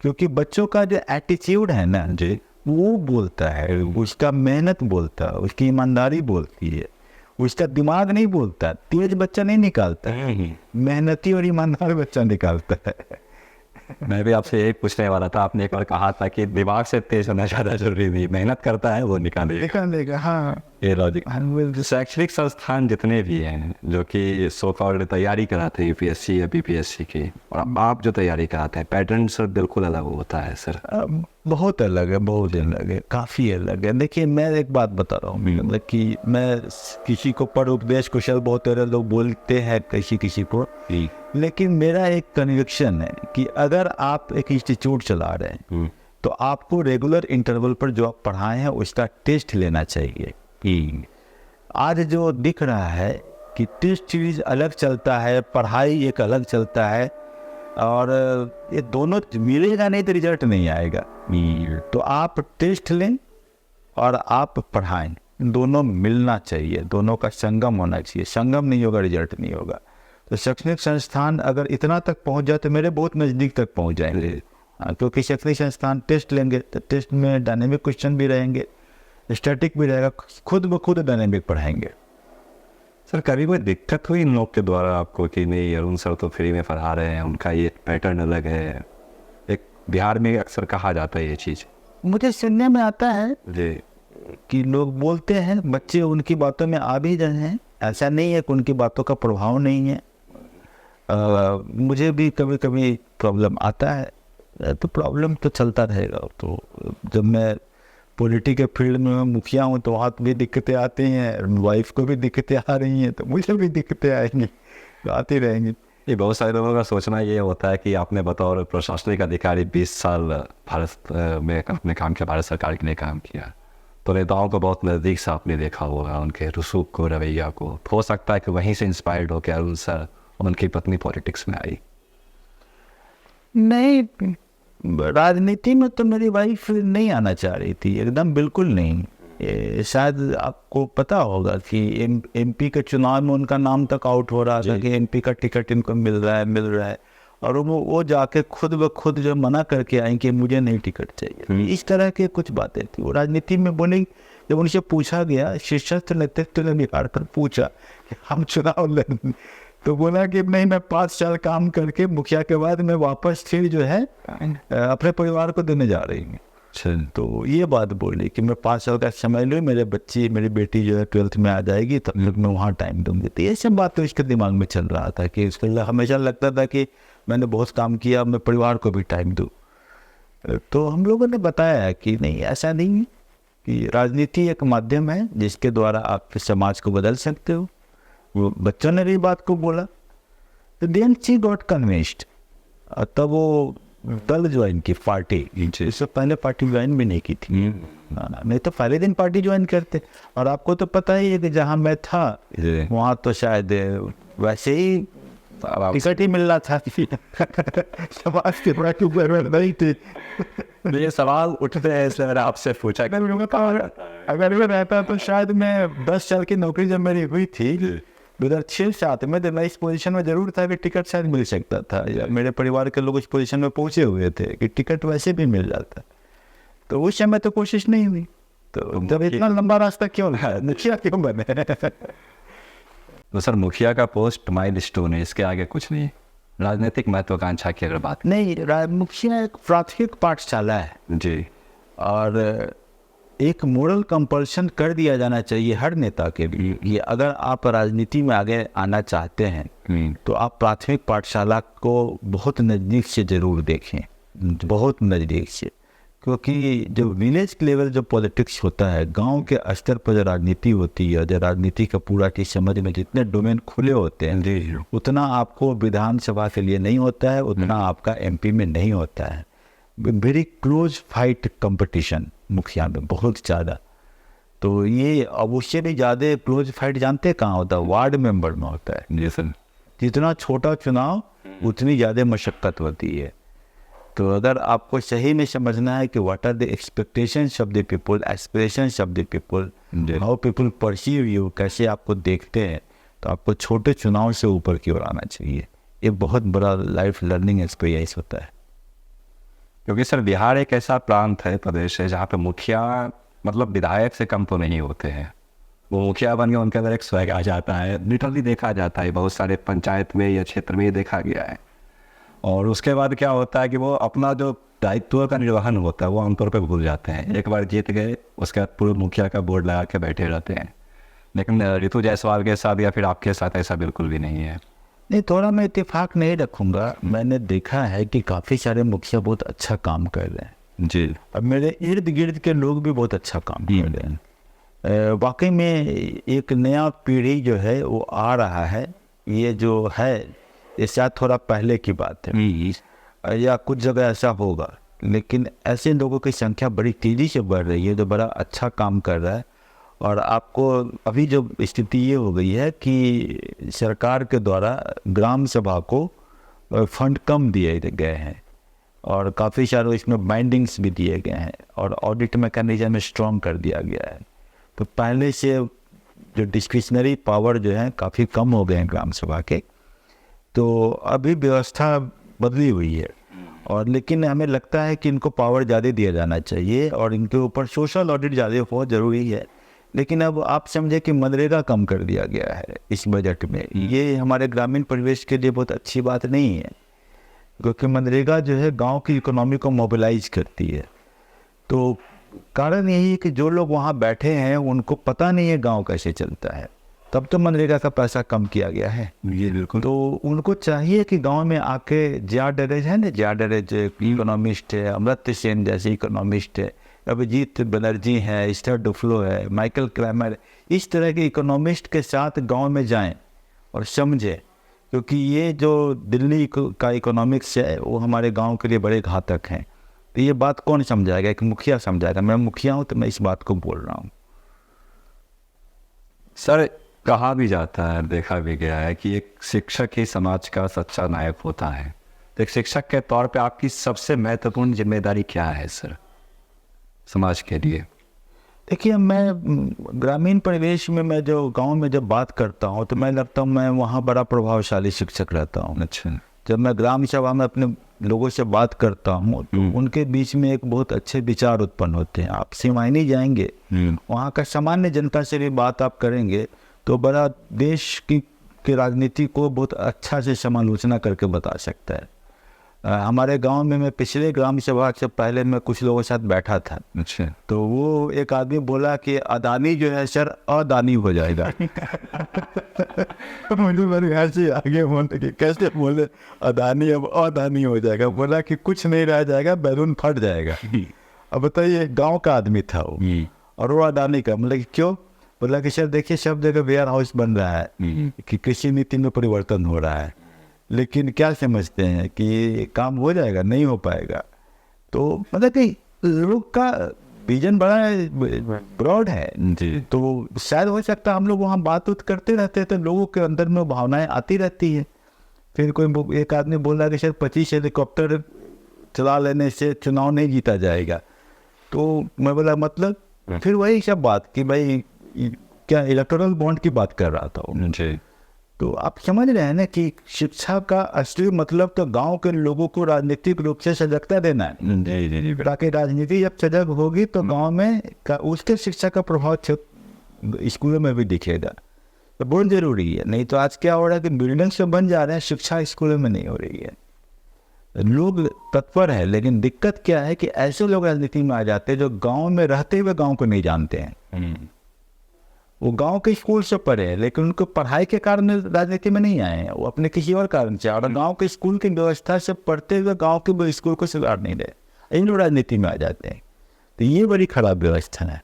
क्योंकि बच्चों का जो एटीट्यूड है ना जी, वो बोलता है, उसका मेहनत बोलता है, उसकी ईमानदारी बोलती है, उसका दिमाग नहीं बोलता। तेज बच्चा नहीं निकालता, मेहनती और ईमानदार बच्चा निकालता है। मैं भी आपसे यही पूछने वाला था। आपने एक बार कहा था कि दिमाग से तेज होना ज़्यादा जरूरी नहीं, मेहनत करता है वो निकालेगा। हाँ, ये लॉजिक। शैक्षणिक संस्थान जितने भी हैं जो कि सो कॉल्ड तैयारी कराते हैं यूपीएससी या बीपीएससी की, और आप जो तैयारी कराते हैं, पैटर्न सर बिल्कुल अलग होता है सर। बहुत अलग है, बहुत अलग है, काफ़ी अलग है। देखिए, मैं एक बात बता रहा हूँ, मतलब कि मैं किसी को पर उपदेश कुशल बहुत सारे लोग बोलते हैं किसी को, लेकिन मेरा एक कन्विक्शन है कि अगर आप एक इंस्टीट्यूट चला रहे हैं तो आपको रेगुलर इंटरवल पर जो आप पढ़ाए हैं उसका टेस्ट लेना चाहिए। आज जो दिख रहा है कि टेस्ट सीरीज अलग चलता है, पढ़ाई एक अलग चलता है, और ये दोनों मिलेगा नहीं तो रिजल्ट नहीं आएगा। तो आप टेस्ट लें और आप पढ़ाएं, दोनों मिलना चाहिए, दोनों का संगम होना चाहिए। संगम नहीं होगा रिजल्ट नहीं होगा। तो शैक्षणिक संस्थान अगर इतना तक पहुंच जाए तो मेरे बहुत नज़दीक तक पहुंच जाएंगे। क्योंकि शैक्षणिक संस्थान टेस्ट लेंगे तो टेस्ट में डायनेमिक क्वेश्चन भी रहेंगे, स्टैटिक भी रहेगा, खुद ब खुद डायनेमिक पढ़ाएंगे। सर कभी कोई दिक्कत हुई इन लोग के द्वारा आपको कि नहीं अरुण सर तो फ्री में पढ़ा रहे हैं, उनका ये पैटर्न अलग है? एक बिहार में अक्सर कहा जाता है ये चीज़। मुझे सुनने में आता है जी कि लोग बोलते हैं बच्चे उनकी बातों में आ भी रहे हैं, ऐसा नहीं है कि उनकी बातों का प्रभाव नहीं है। मुझे भी कभी कभी प्रॉब्लम आता है, तो प्रॉब्लम तो चलता रहेगा। तो जब मैं पॉलिटिक्स के फील्ड में मुखिया हूँ तो वहाँ भी दिक्कतें आती हैं, वाइफ को भी दिक्कतें आ रही हैं, तो मुझे भी दिक्कतें आएंगी, तो आती रहेंगी। ये बहुत सारे लोगों का सोचना ये होता है कि आपने बतौर प्रशासनिक अधिकारी 20 साल भारत में अपने काम किया, भारत सरकार के लिए काम किया, तो नेताओं को बहुत नज़दीक से आपने देखा होगा, उनके रसूख को, रवैया को। हो सकता है कि वहीं से इंस्पायर्ड हो के अरुण सर उनकी पत्नी पॉलिटिक्स में आई। नहीं, राजनीति में तो मेरी वाइफ नहीं आना चाह रही थी, एकदम बिल्कुल नहीं। शायद आपको पता होगा कि एमपी के चुनाव में उनका नाम तक आउट हो रहा था कि एमपी का टिकट इनको मिल रहा है, और वो जाके खुद ब खुद जो मना करके आई कि मुझे नहीं टिकट चाहिए। इस तरह के कुछ बातें थी। वो राजनीति में बोले, जब उनसे पूछा गया, शीर्षस्थ नेतृत्व ने बिहार पर पूछा कि हम चुनाव लड़, तो बोला कि नहीं, मैं 5 साल काम करके मुखिया के बाद मैं वापस फिर जो है अपने परिवार को देने जा रही हूँ। तो ये बात बोली कि मैं 5 साल का समय लूँ, मेरी बेटी जो है 12th में आ जाएगी, तब तक मैं वहाँ टाइम दूंगी। तो ये सब बात तो इसके दिमाग में चल रहा था कि इसके लिए हमेशा लगता था कि मैंने बहुत काम किया, मैं परिवार को भी टाइम दूँ। तो हम लोगों ने बताया है कि नहीं, ऐसा नहीं है, कि राजनीति एक माध्यम है जिसके द्वारा आप समाज को बदल सकते हो। वो बच्चों ने भी बात को बोला, तो देन शी गॉट कन्विंस्ड। तब वो दल ज्वाइन की, पार्टी, इससे पहले पार्टी ज्वाइन भी नहीं की थी। नहीं तो पहले दिन पार्टी ज्वाइन करते। और आपको तो पता ही है कि जहाँ मैं था वहाँ तो शायद वैसे ही टिकट ही मिल रहा था, समाज के नहीं थे। ये सवाल उठते हैं, इसलिए मैंने आपसे पूछा। अगर मैं रहता तो शायद मैं 10 साल की नौकरी जब मेरी हुई थी 2006-07 में, तो मैं इस पोजीशन में जरूर था कि टिकट शायद मिल सकता था, या मेरे परिवार के लोग इस पोजीशन में पहुंचे हुए थे कि टिकट वैसे भी मिल जाता। तो उस समय तो कोशिश नहीं हुई। तो जब इतना लंबा रास्ता क्यों है, मुखिया क्यों बने? तो सर मुखिया का पोस्ट माइलस्टोन है, इसके आगे कुछ नहीं। राजनीतिक महत्वाकांक्षा की अगर बात नहीं, मुखिया एक प्राथमिक पाठशाला है जी, और एक मोरल कंपल्शन कर दिया जाना चाहिए हर नेता के लिए कि अगर आप राजनीति में आगे आना चाहते हैं तो आप प्राथमिक पाठशाला को बहुत नज़दीक से ज़रूर देखें, बहुत नज़दीक से। क्योंकि जो विलेज लेवल जो पॉलिटिक्स होता है, गांव के स्तर पर जो राजनीति होती है, जो राजनीति का पूरा की समझ में जितने डोमेन खुले होते हैं, उतना आपको विधानसभा के लिए नहीं होता है, उतना आपका एमपी में नहीं होता है। वेरी क्लोज फाइट कंपटीशन मुखिया में, बहुत ज़्यादा। तो ये अब उससे भी ज़्यादा क्लोज फाइट जानते कहाँ होता है? वार्ड मेंबर में होता है। जी सर। जितना छोटा चुनाव उतनी ज़्यादा मशक्क़त होती है। तो अगर आपको सही में समझना है कि what are the expectations of the people, aspirations of the people, how people perceive you, कैसे आपको देखते हैं, तो आपको छोटे चुनाव से ऊपर की ओर आना चाहिए। ये बहुत बड़ा लाइफ लर्निंग एक्सपीरियंस होता है। क्योंकि सर बिहार एक ऐसा प्रांत है, प्रदेश है, जहाँ पे मुखिया मतलब विधायक से कम तो नहीं होते हैं। वो मुखिया बन गए, उनके अंदर एक स्वैग आ जाता है, लिटरली देखा जाता है, बहुत सारे पंचायत में या क्षेत्र में ये देखा गया है। और उसके बाद क्या होता है कि वो अपना जो दायित्व का निर्वहन होता है वो आमतौर पर भूल जाते हैं। एक बार जीत गए, उसके बाद पूर्व मुखिया का बोर्ड लगा के बैठे रहते हैं। लेकिन ऋतु जायसवाल के साथ या फिर आपके साथ ऐसा बिल्कुल भी नहीं है। नहीं, थोड़ा मैं इत्तेफाक नहीं रखूँगा। मैंने देखा है कि काफ़ी सारे मुखिया बहुत अच्छा काम कर रहे हैं जी। अब मेरे इर्द गिर्द के लोग भी बहुत अच्छा काम कर रहे हैं। वाकई में एक नया पीढ़ी जो है वो आ रहा है। ये जो है ये शायद थोड़ा पहले की बात है या कुछ जगह ऐसा होगा, लेकिन ऐसे लोगों की संख्या बड़ी तेज़ी से बढ़ रही है जो बड़ा अच्छा काम कर रहा है। और आपको अभी जो स्थिति ये हो गई है कि सरकार के द्वारा ग्राम सभा को फंड कम दिए गए हैं और काफ़ी सारे इसमें बाइंडिंग्स भी दिए गए हैं और ऑडिट मैकेनिज्म स्ट्रॉन्ग कर दिया गया है। तो पहले से जो डिस्क्रिशनरी पावर जो है काफ़ी कम हो गए हैं ग्राम सभा के। तो अभी व्यवस्था बदली हुई है और लेकिन हमें लगता है कि इनको पावर ज़्यादा दिया जाना चाहिए और इनके ऊपर सोशल ऑडिट ज़्यादा बहुत ज़रूरी है। लेकिन अब आप समझे कि मनरेगा कम कर दिया गया है इस बजट में, ये हमारे ग्रामीण परिवेश के लिए बहुत अच्छी बात नहीं है, क्योंकि मनरेगा जो है गांव की इकोनॉमी को मोबिलाइज करती है। तो कारण यही है कि जो लोग वहाँ बैठे हैं उनको पता नहीं है गांव कैसे चलता है, तब तो मनरेगा का पैसा कम किया गया है। ये बिल्कुल। तो उनको चाहिए कि गांव में आके जियाडरेज है ना, जियाडरेज इकोनॉमिस्ट है, अमर्त्य सेन जैसे इकोनॉमिस्ट है, अभिजीत बनर्जी है, स्टर डुफ्लो है, माइकल क्रैमर, इस तरह के इकोनॉमिस्ट के साथ गांव में जाएं और समझें, क्योंकि ये जो दिल्ली का इकोनॉमिक्स है वो हमारे गांव के लिए बड़े घातक हैं। तो ये बात कौन समझाएगा? एक मुखिया समझाएगा। मैं मुखिया हूँ तो मैं इस बात को बोल रहा हूँ। सर, कहा भी जाता है, देखा भी गया है कि एक शिक्षक ही समाज का सच्चा नायक होता है। तो एक शिक्षक के तौर पे आपकी सबसे महत्वपूर्ण जिम्मेदारी क्या है सर समाज के लिए? देखिए, मैं ग्रामीण परिवेश में, मैं जो गांव में जब बात करता हूं तो मैं लगता हूं मैं वहां बड़ा प्रभावशाली शिक्षक रहता हूं। अच्छा। जब मैं ग्राम सभा में अपने लोगों से बात करता हूं तो उनके बीच में एक बहुत अच्छे विचार उत्पन्न होते हैं। आप सिवानी जाएंगे, वहाँ का सामान्य जनता से भी बात आप करेंगे तो बड़ा देश की राजनीति को बहुत अच्छा से समालोचना करके बता सकता है। हमारे गांव में मैं पिछले ग्राम सभा से पहले मैं कुछ लोगों के साथ बैठा था। अच्छा। तो वो एक आदमी बोला कि अदानी जो है सर अदानी हो जाएगा। मुझे बड़ी हंसी आगे बोलने की, कैसे बोले अदानी अब अदानी हो जाएगा? बोला कि कुछ नहीं रह जाएगा, बैलून फट जाएगा। अब बताइए, गांव का आदमी था वो और वो अदानी का। मतलब क्यों? बोला कि सर देखिए, सब जगह वेयर हाउस बन रहा है, कि कृषि नीति में परिवर्तन हो रहा है, लेकिन क्या समझते हैं कि काम हो जाएगा? नहीं हो पाएगा। तो मतलब कि लोग का विजन बड़ा ब्रॉड है जी। तो शायद हो सकता है हम लोग वहाँ बात करते रहते हैं तो लोगों के अंदर में भावनाएं आती रहती है। फिर कोई एक आदमी बोला कि शायद 25 हेलीकॉप्टर चला लेने से चुनाव नहीं जीता जाएगा। तो मैं बोला मतलब, फिर वही सब बात कि भाई क्या इलेक्टोरल बॉन्ड की बात कर रहा था वो। जी। तो आप समझ रहे हैं ना कि शिक्षा का असली मतलब तो गांव के लोगों को राजनीतिक रूप से सजगता देना है। जी जी जी। ताकि राजनीति जब सजग होगी तो गांव में उसके शिक्षा का प्रभाव स्कूलों में भी दिखेगा। तो बहुत जरूरी है। नहीं तो आज क्या हो रहा है कि बिल्डिंग से बन जा रहे हैं, शिक्षा स्कूलों में नहीं हो रही है। लोग तत्पर है, लेकिन दिक्कत क्या है कि ऐसे लोग राजनीति में आ जाते हैं जो गाँव में रहते हुए गाँव को नहीं जानते हैं। वो गांव के स्कूल से पढ़े हैं लेकिन उनको पढ़ाई के कारण राजनीति में नहीं आए हैं, वो अपने किसी और कारण से। और गांव के स्कूल की व्यवस्था से पढ़ते हुए गांव के स्कूल को सुधार नहीं रहे, इन लोग राजनीति में आ जाते हैं। तो ये बड़ी खराब व्यवस्था है।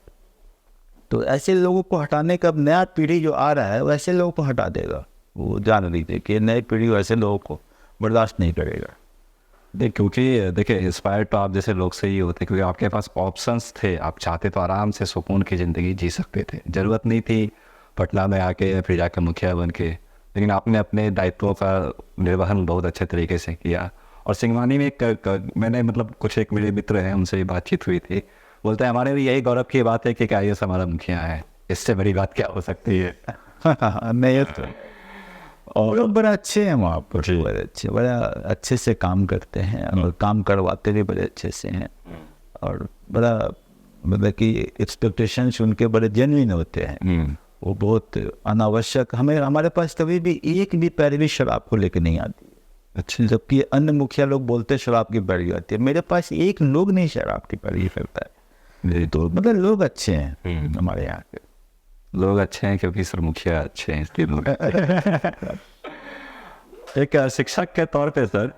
तो ऐसे लोगों को हटाने का अब नया पीढ़ी जो आ रहा है वो ऐसे लोगों को हटा देगा। वो जान लीजिए कि नई पीढ़ी ऐसे लोगों को बर्दाश्त नहीं करेगा। क्योंकि देखिए, इंस्पायर तो आप जैसे लोग से ही होते, क्योंकि आपके पास ऑप्शंस थे। आप चाहते तो आराम से सुकून की ज़िंदगी जी सकते थे, ज़रूरत नहीं थी पटना में आके या फिर जाकर मुखिया बन के। लेकिन आपने अपने दायित्वों का निर्वहन बहुत अच्छे तरीके से किया। और सिंगवानी में मैंने मतलब कुछ एक मेरे मित्र हैं, उनसे बातचीत हुई थी, बोलते हैं हमारे लिए यही गौरव की बात है कि क्या ये हमारा मुखिया है, इससे बड़ी बात क्या हो सकती है। नहीं तो और लोग बड़ा अच्छे हैं वहाँ पर, बड़े अच्छे, बड़ा अच्छे से काम करते हैं और काम करवाते भी बड़े अच्छे से हैं। और बड़ा मतलब कि एक्सपेक्टेशंस उनके बड़े जेन्युइन होते हैं। वो बहुत अनावश्यक, हमारे पास कभी भी एक भी पैरवी शराब को लेकर नहीं आती है। अच्छा, जबकि अन्य मुखिया लोग बोलते हैं शराब की पैरवी आती है, मेरे पास एक लोग नहीं शराब की पैरवी करता है। तो मतलब लोग अच्छे हैं हमारे यहाँ के। लोग अच्छे हैं क्योंकि सर मुखिया अच्छे हैं, इसलिए लोग एक शिक्षक के तौर पे सर,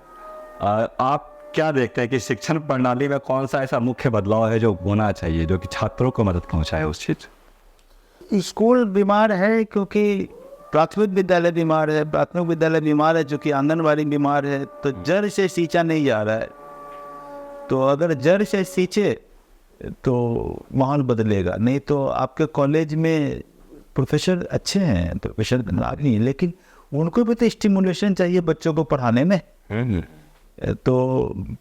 आप क्या देखते हैं कि शिक्षण प्रणाली में कौन सा ऐसा मुख्य बदलाव है जो होना चाहिए, जो कि छात्रों को मदद पहुंचाए उस चीज़? स्कूल बीमार है क्योंकि प्राथमिक विद्यालय बीमार है, प्राथमिक विद्यालय बीमार है क्योंकि आंगनबाड़ी बीमार है। तो जड़ से सींचा नहीं जा रहा है। तो अगर जड़ से सींचे तो माहौल बदलेगा। नहीं तो आपके कॉलेज में प्रोफेसर अच्छे हैं, प्रोफेसर खराब नहीं है, लेकिन उनको भी तो स्टिमुलेशन चाहिए बच्चों को पढ़ाने में। तो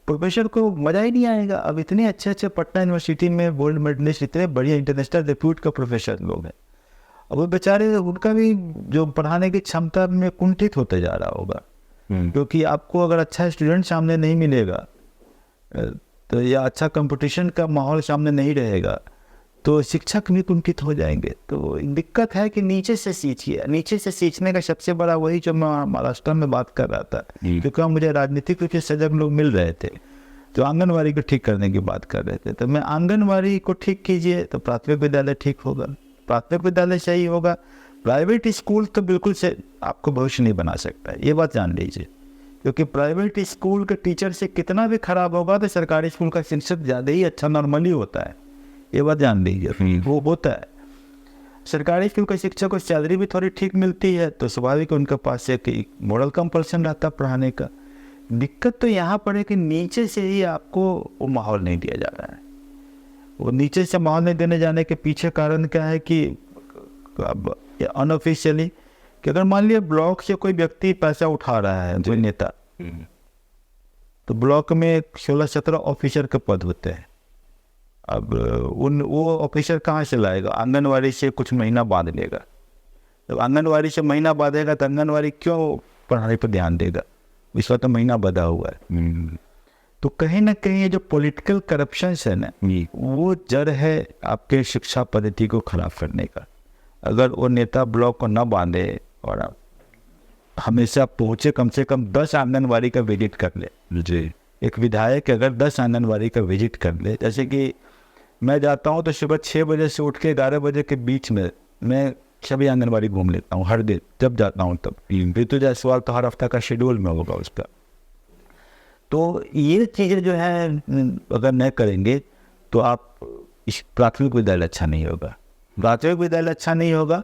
प्रोफेसर को मज़ा ही नहीं आएगा। अब इतने अच्छे अच्छे पटना यूनिवर्सिटी में गोल्ड मेडलिस्ट, इतने बढ़िया इंटरनेशनल रिप्यूट का प्रोफेसर लोग हैं, अब वो बेचारे उनका भी जो पढ़ाने की क्षमता में कुंठित होते जा रहा होगा। क्योंकि आपको अगर अच्छा स्टूडेंट सामने नहीं मिलेगा तो या अच्छा कंपटीशन का माहौल सामने नहीं रहेगा तो शिक्षक भी कुंठित हो जाएंगे। तो दिक्कत है कि नीचे से सींचिए। नीचे से सींचने का सबसे बड़ा वही जो मैं महाराष्ट्र में बात कर रहा था, क्योंकि मुझे राजनीतिक रूप से सजग लोग मिल रहे थे जो आंगनवाड़ी को ठीक करने की बात कर रहे थे। तो मैं आंगनवाड़ी को ठीक कीजिए तो प्राथमिक विद्यालय ठीक होगा, प्राथमिक विद्यालय सही होगा। प्राइवेट स्कूल तो बिल्कुल से आपको भविष्य नहीं बना सकता है, ये बात जान लीजिए। क्योंकि प्राइवेट स्कूल के टीचर से कितना भी खराब होगा तो सरकारी स्कूल का शिक्षक ज़्यादा ही अच्छा नॉर्मली होता है, ये बात जान लीजिए। वो होता है सरकारी स्कूल के शिक्षक को सैलरी भी थोड़ी ठीक मिलती है तो स्वाभाविक उनके पास एक मॉरल कंपल्सन रहता है पढ़ाने का। दिक्कत तो यहाँ पर है कि नीचे से ही आपको वो माहौल नहीं दिया जा रहा है। वो नीचे से माहौल नहीं देने जाने के पीछे कारण क्या है कि अब अनऑफिशियली कि अगर मान लिया ब्लॉक से कोई व्यक्ति पैसा उठा रहा है, कोई नेता, तो ब्लॉक में 16-17 ऑफिसर के पद होते हैं। अब वो ऑफिसर कहाँ से लाएगा? आंगनवाड़ी से कुछ महीना बांध लेगा। जब आंगनवाड़ी से महीना बांधेगा तो आंगनवाड़ी क्यों पढ़ाने पर ध्यान देगा? इसका तो महीना बंधा हुआ है। तो कहीं ना कहीं ये जो पॉलिटिकल करप्शन है ना, वो जड़ है आपके शिक्षा पद्धति को खराब करने का। अगर वो नेता ब्लॉक को न बांधे और हमेशा पहुँचे, कम से कम 10 आंगनवाड़ी का विजिट कर ले जी। एक विधायक अगर 10 आंगनवाड़ी का विजिट कर ले, जैसे कि मैं जाता हूँ तो सुबह 6 बजे से उठ के 11 बजे के बीच में मैं सभी आंगनवाड़ी घूम लेता हूँ हर दिन, जब जाता हूँ तब। ऋतु जायसवाल तो हर हफ्ता का शेड्यूल में होगा उसका। तो ये चीज़ें जो है अगर नहीं करेंगे तो आप इस प्राथमिक विद्यालय अच्छा नहीं होगा। प्राथमिक विद्यालय अच्छा नहीं होगा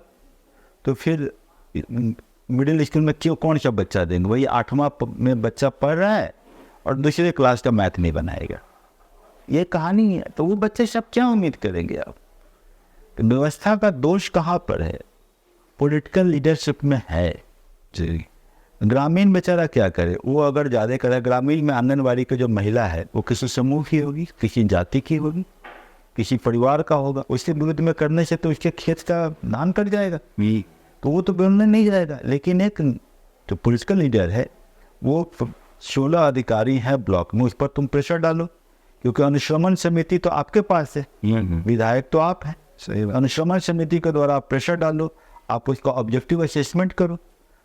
तो फिर मिडिल स्कूल में क्यों कौन सा बच्चा देंगे? वही 8वां में बच्चा पढ़ रहा है और दूसरे क्लास का मैथ नहीं बनाएगा, ये कहानी है। तो वो बच्चे सब क्या उम्मीद करेंगे आप? व्यवस्था का दोष कहाँ पर है? पॉलिटिकल लीडरशिप में है जी। ग्रामीण बेचारा क्या करे? वो अगर ज़्यादा करे, ग्रामीण में आंगनवाड़ी की जो महिला है वो किसी समूह की होगी, किसी जाति की होगी, किसी परिवार का होगा। उसके विरुद्ध में करने से तो उसके खेत का धान कट जाएगा, तो वो तो बोलने नहीं जाएगा। लेकिन एक जो पॉलिटिकल लीडर है वो 16 अधिकारी हैं ब्लॉक में, उस पर तुम प्रेशर डालो, क्योंकि अनुश्रवण समिति तो आपके पास है, विधायक तो आप हैं। अनुश्रवण समिति के द्वारा आप प्रेशर डालो, आप उसका ऑब्जेक्टिव असेसमेंट करो,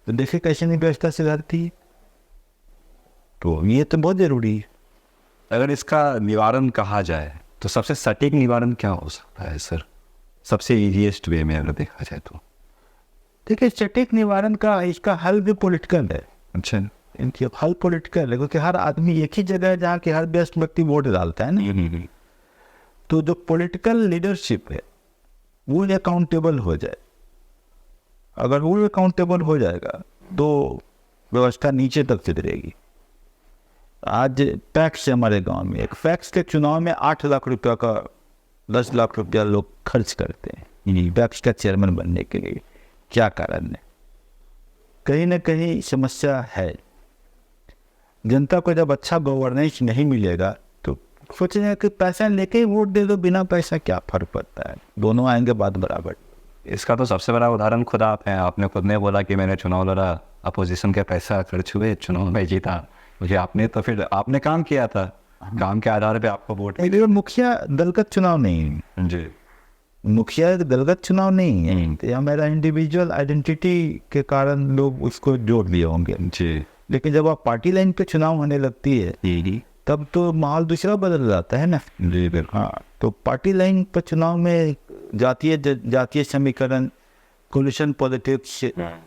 तो देखिए कैसे नहीं व्यवस्था सुधरती है। तो ये तो बहुत जरूरी है। अगर इसका निवारण कहा जाए तो सबसे सटीक निवारण क्या हो सकता है सर? सबसे इजीएस्ट वे में अगर देखा जाए तो देखिए, सटीक निवारण का इसका हल भी पॉलिटिकल है। अच्छा, इनकी हल पॉलिटिकल है, क्योंकि हर आदमी एक ही जगह है जहाँ के हर व्यस्त व्यक्ति वोट डालता है ना। तो जो पॉलिटिकल लीडरशिप है वो अकाउंटेबल हो जाए। अगर वो अकाउंटेबल हो जाएगा तो व्यवस्था नीचे तक सुधरेगी। आज पैक्स है हमारे गांव में, एक पैक्स के चुनाव में 8 लाख रुपया का 10 लाख रुपया लोग खर्च करते हैं पैक्स का चेयरमैन बनने के लिए। क्या कारण है? कहीं ना कहीं समस्या है। जनता को जब अच्छा गवर्नेंस नहीं मिलेगा तो सोचेंगे कि पैसा लेके ही वोट दे दो, बिना पैसा क्या फर्क पड़ता है, दोनों आएंगे बात बराबर। इसका तो सबसे बड़ा उदाहरण खुद आप हैं। आपने खुद ने बोला कि मैंने चुनाव लड़ा, अपोजिशन के पैसा खर्च हुए, चुनाव में जीता। मुझे आपने तो फिर आपने काम किया था, काम के आधार पे आपको वोट। मुखिया दलगत चुनाव नहीं है जी, मुखिया दलगत चुनाव नहीं है। तो यह मेरा इंडिविजुअल आइडेंटिटी के कारण लोग उसको जोड़ लिए होंगे जी। लेकिन जब आप पार्टी लाइन पे चुनाव होने लगती है तब तो माहौल दूसरा बदल जाता है ना जी बिल्कुल। हाँ, तो पार्टी लाइन पर चुनाव में जातीय समीकरण, कोलिशन पॉलिटिक्स,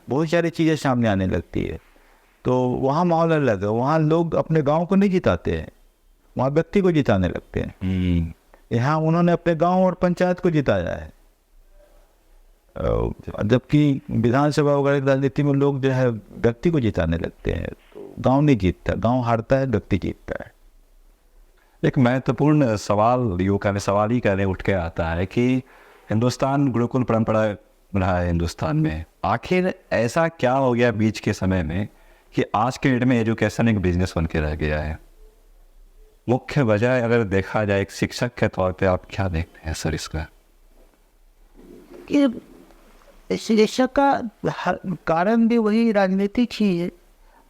बहुत सारी चीज़ें सामने आने लगती है। तो वहाँ माहौल अलग है। वहाँ लोग अपने गांव को नहीं जिताते हैं, वहाँ व्यक्ति को जिताने लगते हैं। यहाँ उन्होंने अपने गांव और पंचायत को जिताया है, जबकि विधानसभा वगैरह राजनीति में लोग जो है व्यक्ति को जिताने लगते हैं। तो गांव नहीं जीतता, गांव हारता है, व्यक्ति जीतता है। एक महत्वपूर्ण सवाल युवका में सवाल ही कहने उठ के आता है कि हिंदुस्तान गुरुकुल परंपरा रहा है हिंदुस्तान में, आखिर ऐसा क्या हो गया बीच के समय में कि आज के डेट में एजुकेशन एक बिजनेस बन के रह गया है? मुख्य वजह अगर देखा जाए एक शिक्षक के तौर पे आप क्या देखते हैं सर इसका? शिक्षा का कारण भी वही राजनीतिक ही है।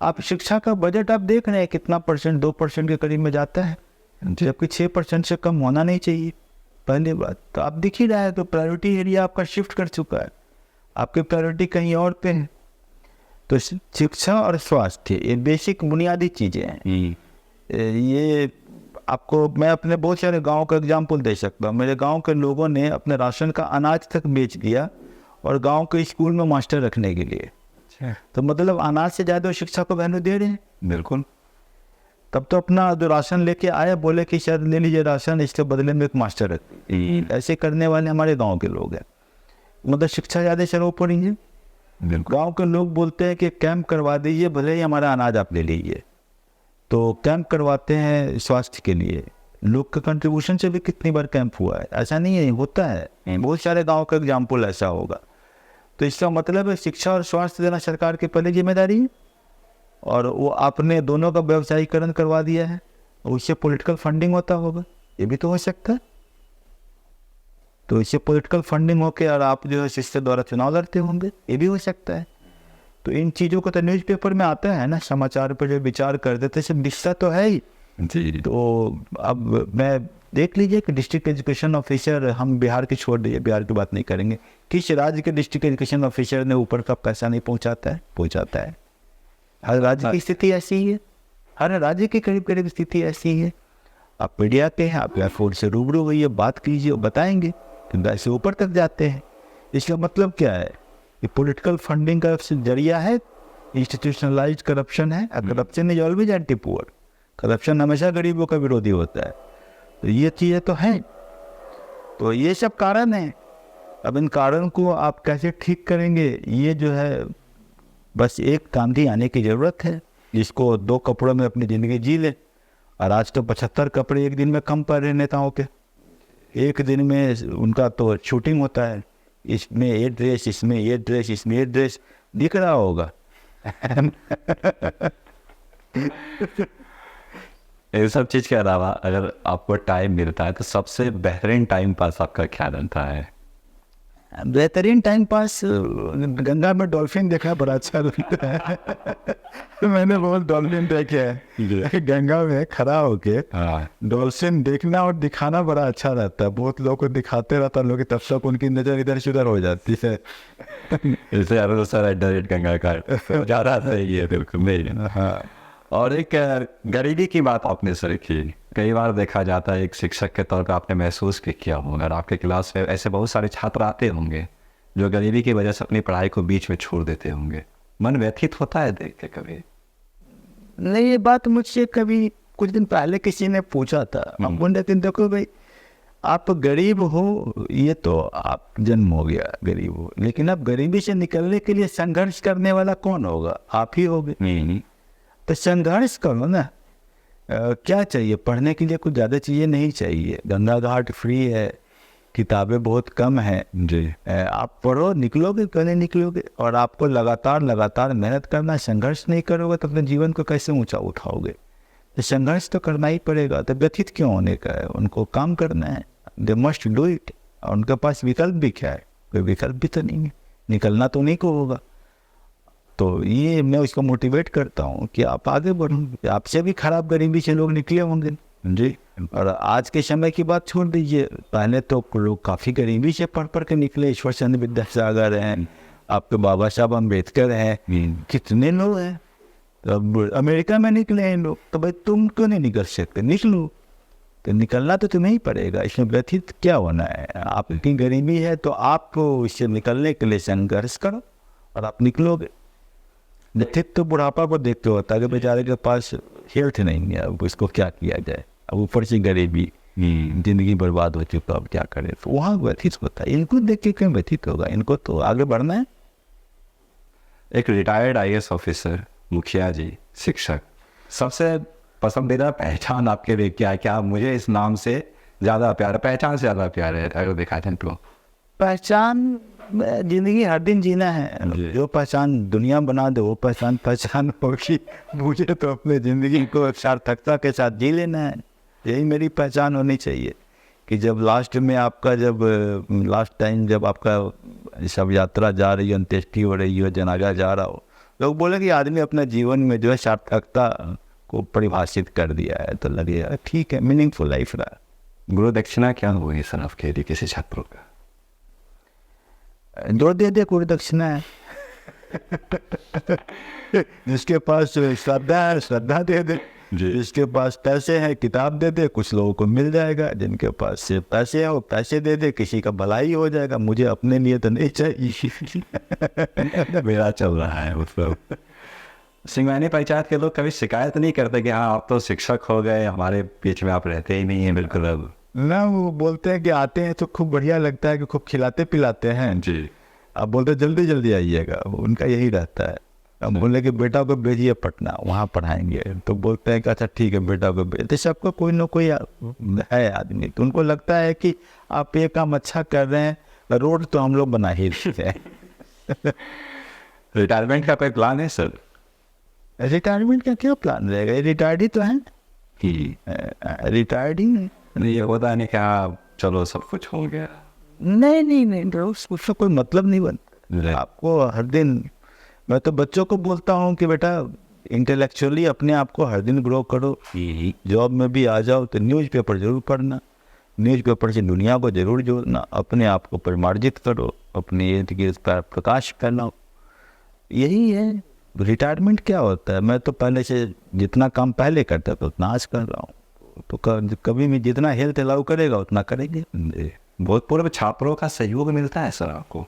आप शिक्षा का बजट आप देख रहे हैं कितना परसेंट, 2% के करीब में जाता है जबकि 6% से कम होना नहीं चाहिए। पहली बात तो आप दिख ही रहा है, तो प्रायोरिटी एरिया आपका शिफ्ट कर चुका है, आपकी प्रायोरिटी कहीं और पे है। तो शिक्षा और स्वास्थ्य ये बेसिक बुनियादी चीज़ें हैं। ये आपको मैं अपने बहुत सारे गांव का एग्जांपल दे सकता हूँ। मेरे गांव के लोगों ने अपने राशन का अनाज तक बेच दिया और गांव के स्कूल में मास्टर रखने के लिए। तो मतलब अनाज से ज़्यादा शिक्षा को वैल्यू दे रहे हैं। बिल्कुल। तब तो अपना जो राशन लेके आए बोले कि शायद ले लीजिए राशन, इसके बदले में एक मास्टर रख। ऐसे करने वाले हमारे गाँव के लोग हैं। मतलब शिक्षा ज़्यादा सर्वोपरि है। गांव के लोग बोलते हैं कि कैंप करवा दीजिए, भले ही हमारा अनाज आप ले लीजिए। तो कैंप करवाते हैं स्वास्थ्य के लिए, लोग का कंट्रीब्यूशन से भी कितनी बार कैंप हुआ है। ऐसा नहीं है, होता है, बहुत सारे गांव का एग्जाम्पल ऐसा होगा। तो इसका मतलब है शिक्षा और स्वास्थ्य देना सरकार की पहली जिम्मेदारी है, और वो आपने दोनों का व्यवसायीकरण करवा दिया है, उससे पॉलिटिकल फंडिंग होता होगा, ये भी तो हो सकता है। तो इससे पॉलिटिकल फंडिंग होके और आप जो है शिष्य द्वारा चुनाव लड़ते होंगे, ये भी हो सकता है। तो इन चीज़ों को तो न्यूज़पेपर में आता है ना, समाचार पर जो विचार कर देते सब दिखता तो है ही। तो अब मैं देख लीजिए कि डिस्ट्रिक्ट एजुकेशन ऑफिसर, हम बिहार की छोड़ दीजिए, बिहार की बात नहीं करेंगे, किस राज्य के डिस्ट्रिक्ट एजुकेशन ऑफिसर ने ऊपर का पैसा नहीं पहुँचाता है? पहुँचाता है। हर राज्य की स्थिति ऐसी ही है, हर राज्य की करीब करीब स्थिति ऐसी है। आप मीडिया के हैं, आप एयरफोर्स से रूबरू होइए, बात कीजिए, बताएंगे कि ऐसे ऊपर तक जाते हैं। इसका मतलब क्या है? ये पॉलिटिकल फंडिंग का जरिया है, इंस्टीट्यूशनलाइज करप्शन है। Corruption is always anti poor, corruption हमेशा गरीबों का विरोधी होता है। तो ये चीज़ें तो हैं, तो ये सब कारण हैं। अब इन कारण को आप कैसे ठीक करेंगे, ये जो है बस एक गांधी आने की ज़रूरत है, जिसको 2 कपड़ों में अपनी ज़िंदगी जी ले। और आज तो 75 कपड़े एक दिन में कम पड़ रहे नेताओं के। एक दिन में उनका तो शूटिंग होता है, इसमें ये ड्रेस, इसमें ये ड्रेस, इसमें ये ड्रेस, दिख रहा होगा। इन सब चीज़ के अलावा अगर आपको टाइम मिलता है तो सबसे बेहतरीन टाइम पास आपका क्या रहता है? बेहतरीन टाइम पास गंगा में डॉल्फिन देखा, बड़ा अच्छा लगता है। मैंने बहुत डॉल्फिन देखे हैं गंगा में खड़ा होके। डॉल्फिन देखना और दिखाना बड़ा अच्छा रहता है। बहुत लोगों को दिखाते रहता है लोग, तब तक उनकी नज़र इधर से उधर हो जाती है। इसे यार सारा गंगा का जा रहा था ये, बिल्कुल नहीं। हाँ। और एक गरीबी की बात आपने सर की, कई बार देखा जाता है एक शिक्षक के तौर पे आपने महसूस भी किया होगा, और आपके क्लास में ऐसे बहुत सारे छात्र आते होंगे जो गरीबी की वजह से अपनी पढ़ाई को बीच में छोड़ देते होंगे। मन व्यथित होता है देख के कभी? नहीं, ये बात मुझसे कभी कुछ दिन पहले किसी ने पूछा था। हम बोल रहे थे देखो भाई, आप गरीब हो, ये तो आप जन्म हो गया गरीब हो, लेकिन अब गरीबी से निकलने के लिए संघर्ष करने वाला कौन होगा? आप ही होगे। तो संघर्ष करो ना। क्या चाहिए? पढ़ने के लिए कुछ ज़्यादा चीज़ें नहीं चाहिए, गंगा घाट फ्री है, किताबें बहुत कम हैं जी। आप पढ़ो, निकलोगे कहीं निकलोगे। और आपको लगातार मेहनत करना, संघर्ष नहीं करोगे तो अपने जीवन को कैसे ऊंचा उठाओगे? तो संघर्ष तो करना ही पड़ेगा। तो व्यथित क्यों होने का है? उनको काम करना है, दे मस्ट डू इट। और उनके पास विकल्प भी क्या है? कोई विकल्प भी तो नहीं है, निकलना तो नहीं को होगा। तो ये मैं उसको मोटिवेट करता हूँ कि आप आगे बढ़ो। आपसे भी खराब गरीबी से लोग निकले होंगे जी। और आज के समय की बात छोड़ दीजिए, पहले तो लोग काफ़ी गरीबी से पढ़ के निकले। ईश्वर चंद्र विद्यासागर हैं, आपके बाबा साहब अम्बेडकर हैं, कितने लोग हैं। तो अब अमेरिका में निकले हैं लोग, तो भाई तुम क्यों नहीं निकल सकते? निकलो। तो निकलना तो तुम्हें ही पड़ेगा, इसमें व्यथित क्या होना है? आपकी गरीबी है तो आपको इससे निकलने के लिए संघर्ष करो और आप निकलोगे। व्यथित तो बुढ़ापा को देखते होता है कि बेचारे के पास हेल्थ नहीं है, अब उसको क्या किया जाए, अब ऊपर से गरीबी, जिंदगी बर्बाद हो चुका, अब क्या करें? तो वहाँ व्यथित होता है। इनको देख के क्यों व्यथित होगा? इनको तो आगे बढ़ना है। एक रिटायर्ड IAS ऑफिसर, मुखिया जी, शिक्षक, सबसे पसंदीदा पहचान आपके लिए क्या है? क्या मुझे इस नाम से ज़्यादा प्यार है, पहचान से ज़्यादा प्यार है अगर देखा जाए तो? पहचान, जिंदगी हर दिन जीना है। जो पहचान दुनिया बना दे वो पहचान होगी। मुझे तो अपने ज़िंदगी को सार्थकता के साथ जी लेना है, यही मेरी पहचान होनी चाहिए। कि जब लास्ट में आपका, जब लास्ट टाइम जब आपका सब यात्रा जा रही हो, अंत्येष्टि हो रही हो, जनाजा जा रहा हो, लोग बोले कि आदमी अपने जीवन में जो है सार्थकता को परिभाषित कर दिया है, तो लगेगा ठीक है, मीनिंगफुल लाइफ रहा। गुरु दक्षिणा क्या हुई सर आपके लिए किसी छात्र का? जो दे दे कोई दक्षिणा है। जिसके पास श्रद्धा है श्रद्धा दे दे, जिसके पास पैसे हैं किताब दे दे, कुछ लोगों को मिल जाएगा। जिनके पास से पैसे हैं वो पैसे दे दे, किसी का भलाई हो जाएगा। मुझे अपने लिए तो नहीं चाहिए। मेरा चल रहा है मतलब। सिंगवानी पंचायत के लोग कभी शिकायत नहीं करते कि हाँ आप तो शिक्षक हो गए, हमारे बीच में आप रहते ही नहीं हैं बिल्कुल? अब ना वो बोलते हैं कि आते हैं तो खूब बढ़िया लगता है कि खूब खिलाते पिलाते हैं जी। अब बोलते जल्दी जल्दी आइएगा, उनका यही रहता है। अब बोले कि बेटा को भेजिए पटना, वहाँ पढ़ाएंगे, तो बोलते हैं कि अच्छा ठीक है बेटा को भेज। तो सबको कोई ना कोई है आदमी, तो उनको लगता है कि आप ये काम अच्छा कर रहे हैं, रोड तो हम लोग बना ही देते हैं। रिटायरमेंट का कोई प्लान है सर? रिटायरमेंट का क्या प्लान रहेगा, रिटायर्ड ही तो है। रिटायर्ड ही नहीं, ये होता नहीं क्या चलो सब कुछ हो गया? नहीं उसका कोई मतलब नहीं बन। आपको हर दिन, मैं तो बच्चों को बोलता हूँ कि बेटा इंटेलेक्चुअली अपने आप को हर दिन ग्रो करो। जॉब में भी आ जाओ तो न्यूज़पेपर जरूर पढ़ना, न्यूज़पेपर से दुनिया को जरूर जोड़ना, अपने आप को परिमार्जित करो, अपने इर्द गिर्द पर प्रकाश फैलाओ। यही है रिटायरमेंट। क्या होता है, मैं तो पहले से जितना काम पहले करता था उतना आज कर रहा हूँ, तो कभी भी जितना हेल्थ अलाउ करेगा उतना करेंगे। बहुत पूर्व छात्रों का सहयोग मिलता है सर आपको?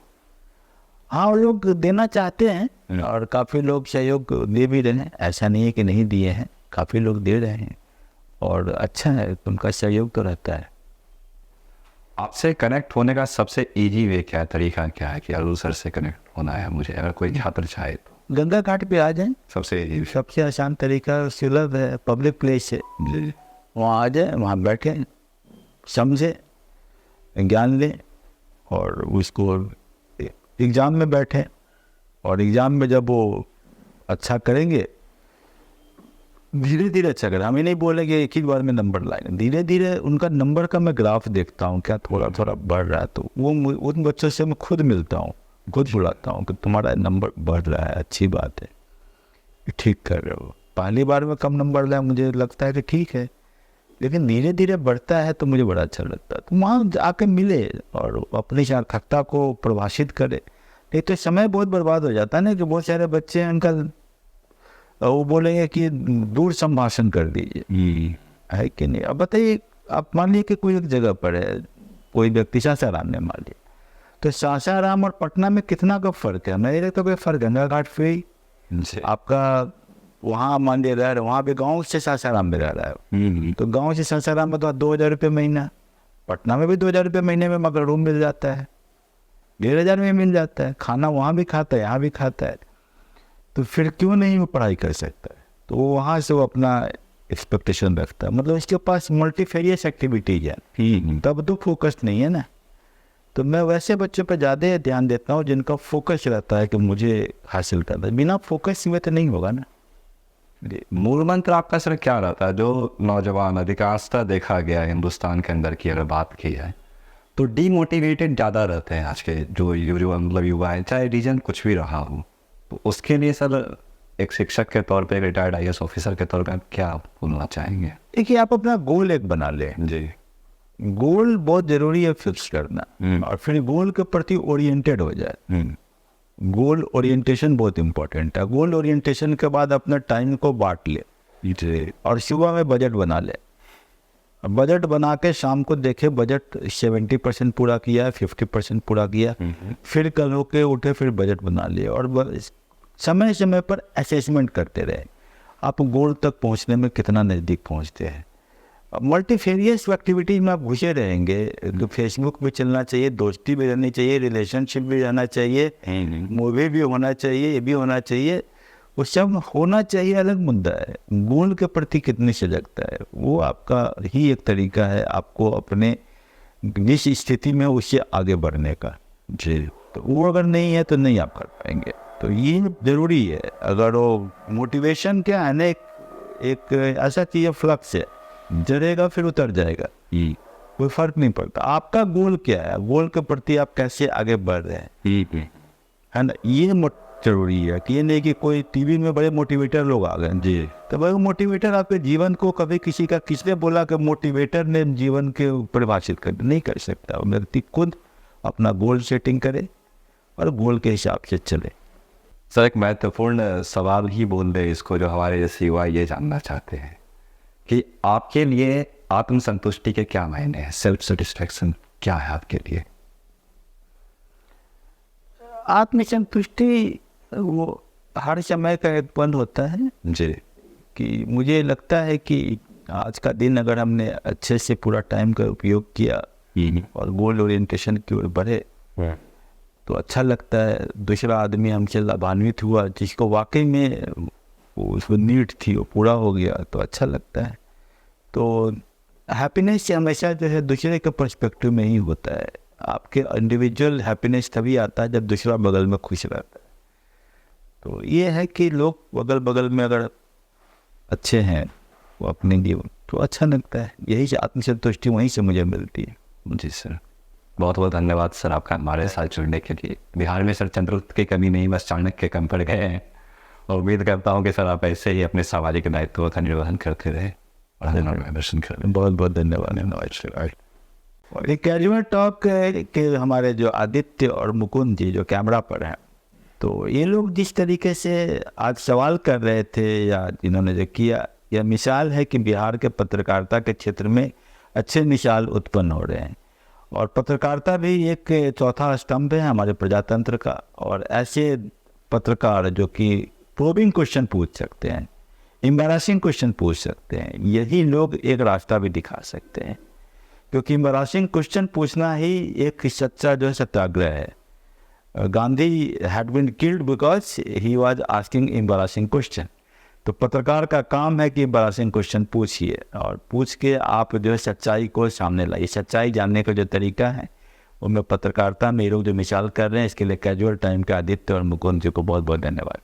हाँ, वो लोग देना चाहते हैं और काफ़ी लोग सहयोग दे भी रहे हैं, ऐसा नहीं है कि नहीं दिए हैं, काफ़ी लोग दे रहे हैं और अच्छा है, उनका सहयोग तो रहता है। आपसे कनेक्ट होने का सबसे इजी वे क्या है, तरीका क्या है कि अरुण सर से कनेक्ट होना है मुझे, अगर कोई छात्र चाहे तो? गंगा घाट पे आ जाएं, सबसे आसान तरीका, सुलभ है, पब्लिक प्लेस है, वहाँ आ जाए, वहाँ बैठे, समझे, ज्ञान लें और उसको एग्ज़ाम में बैठे, और एग्ज़ाम में जब वो अच्छा करेंगे, धीरे धीरे अच्छा करें। हम ये नहीं बोलेंगे एक ही बार में नंबर लाएंगे, धीरे धीरे उनका नंबर का मैं ग्राफ देखता हूँ, क्या थोड़ा थोड़ा बढ़ रहा है, तो वो उन बच्चों से मैं खुद मिलता हूँ, खुद बुलाता हूँ कि तुम्हारा नंबर बढ़ रहा है, अच्छी बात है, ठीक कर रहे हो। पहली बार में कम नंबर लाए, मुझे लगता है कि ठीक है, लेकिन धीरे धीरे बढ़ता है तो मुझे बड़ा अच्छा लगता है। तो वहाँ आके मिले और अपनी सार्थकता को परिभाषित करे। नहीं तो समय बहुत बर्बाद हो जाता है ना, कि बहुत सारे बच्चे हैं उनका, वो बोलेंगे कि दूर संभाषण कर दीजिए, है कि नहीं। अब बताइए, आप मान लीजिए कि कोई एक जगह पर है, कोई व्यक्ति सासाराम में मान लीजिए, तो सासाराम और पटना में कितना का फ़र्क है? मेरे तो कोई फ़र्क, गंगा घाट पे ही आपका वहाँ मान लिया रह रहे, वहाँ भी गांव से सासाराम में रह रहा है, तो गांव से सासाराम में तो 2,000 रुपये महीना, पटना में भी 2,000 रुपये महीने में मगर रूम मिल जाता है, 1,500 में मिल जाता है, खाना वहाँ भी खाता है यहाँ भी खाता है, तो फिर क्यों नहीं वो पढ़ाई कर सकता है? तो वो वहाँ से वो अपना एक्सपेक्टेशन रखता है, मतलब इसके पास मल्टीफेरियस एक्टिविटीज है, तब तो फोकस नहीं है ना। तो मैं वैसे बच्चों पर ज़्यादा ध्यान देता हूँ जिनका फोकस रहता है कि मुझे हासिल करना है, बिना फोकस में तो नहीं होगा ना। मूल मंत्र आपका सर क्या रहता है? जो नौजवान अधिकांशतः देखा गया है हिंदुस्तान के अंदर की अगर बात की जाए तो डीमोटिवेटेड ज़्यादा रहते हैं आज के जो मतलब युवा है, चाहे रीजन कुछ भी रहा हो, तो उसके लिए सर एक शिक्षक के तौर पे, एक रिटायर्ड IAS ऑफिसर के तौर पे आप क्या बोलना चाहेंगे? देखिए, आप अपना गोल एक बना लें। जी, गोल बहुत ज़रूरी है फिक्स करना, और फिर गोल के प्रति ओरिएंटेड हो जाए। गोल ओरिएंटेशन बहुत इम्पोर्टेंट है। गोल ओरिएंटेशन के बाद अपना टाइम को बांट ले और सुबह में बजट बना ले। बजट बना के शाम को देखे बजट 70% पूरा किया है, 50% पूरा किया, फिर कल होके उठे, फिर बजट बना लिए और समय समय पर असेसमेंट करते रहे आप गोल तक पहुंचने में कितना नज़दीक पहुंचते हैं। मल्टीफेरियस एक्टिविटीज में आप घुसे रहेंगे तो फेसबुक भी चलना चाहिए, दोस्ती भी रहनी चाहिए, रिलेशनशिप भी रहना चाहिए, मूवी भी होना चाहिए, ये भी होना चाहिए, वो सब होना चाहिए, अलग मुद्दा है। गोल के प्रति कितनी सजगता है, वो आपका ही एक तरीका है आपको अपने जिस स्थिति में उससे आगे बढ़ने का। जी, तो वो अगर नहीं है तो नहीं आप कर पाएंगे। तो ये ज़रूरी है। अगर वो मोटिवेशन क्या है ना, एक ऐसा चीज़ है, फ्लक्स है, जरेगा फिर उतर जाएगा, कोई फर्क नहीं पड़ता। आपका गोल क्या है, गोल के प्रति आप कैसे आगे बढ़ रहे हैं, है ना, ये जरूरी है कि ये नहीं कि कोई टीवी में बड़े मोटिवेटर लोग आ गए जी। तो भाई मोटिवेटर आपके जीवन को कभी किसने बोला कि मोटिवेटर ने जीवन के परिभाषित कर नहीं कर सकता। व्यक्ति खुद अपना गोल सेटिंग करे और गोल के हिसाब से चले। सर एक महत्वपूर्ण सवाल ही बोल दे इसको, जो हमारे जैसे युवा ये जानना चाहते हैं कि आपके लिए आत्मसंतुष्टि के क्या मायने हैं, सेल्फ सेटिस्फैक्शन क्या है आपके लिए? आत्मसंतुष्टि वो हर समय का उत्पन्न होता है जी। कि मुझे लगता है कि आज का दिन अगर हमने अच्छे से पूरा टाइम का उपयोग किया और गोल ओरिएंटेशन की ओर बढ़े तो अच्छा लगता है। दूसरा आदमी हमसे लाभान्वित हुआ जिसको वाकई में उसको नीड थी वो पूरा हो गया तो अच्छा लगता है। तो हैप्पीनेस हमेशा जो है दूसरे के पर्सपेक्टिव में ही होता है। आपके इंडिविजुअल हैप्पीनेस तभी आता है जब दूसरा बगल में खुश रहता है। तो ये है कि लोग बगल बगल में अगर अच्छे हैं वो अपने जीवन तो अच्छा लगता है। यही से आत्मसंतुष्टि वहीं से मुझे मिलती है। जी सर, बहुत बहुत धन्यवाद सर आपका हमारे साथ जुड़ने के लिए। बिहार में सर चंद्रगुप्त की कमी नहीं, बस चाणक्य कम पड़ गए हैं। और उम्मीद करता हूँ कि सर आप ऐसे ही अपने सामाजिक दायित्व का निर्वहन करते रहे और हमारा दर्शन करें। बहुत बहुत धन्यवाद। और एक कैजुअल टॉक के हमारे जो आदित्य और मुकुंद जी जो कैमरा पर हैं तो ये लोग जिस तरीके से आज सवाल कर रहे थे या जिन्होंने जो किया, यह मिसाल है कि बिहार के पत्रकारिता के क्षेत्र में अच्छे मिसाल उत्पन्न हो रहे हैं। और पत्रकारिता भी एक चौथा स्तंभ है हमारे प्रजातंत्र का। और ऐसे पत्रकार जो कि प्रोबिंग क्वेश्चन पूछ सकते हैं, एम्बैरेसिंग क्वेश्चन पूछ सकते हैं, यही लोग एक रास्ता भी दिखा सकते हैं। क्योंकि एम्बैरेसिंग क्वेश्चन पूछना ही एक सच्चा जो है सत्याग्रह है। Gandhi had been killed because he was asking embarrassing question. तो पत्रकार का काम है कि एम्बैरेसिंग क्वेश्चन पूछिए और पूछ के आप जो है सच्चाई को सामने लाइए। सच्चाई जानने का जो तरीका है वो मैं पत्रकारिता में ये लोग जो मिसाल कर रहे हैं, इसके लिए कैजुअल टाइम के आदित्य और मुकुंद जी को बहुत बहुत धन्यवाद।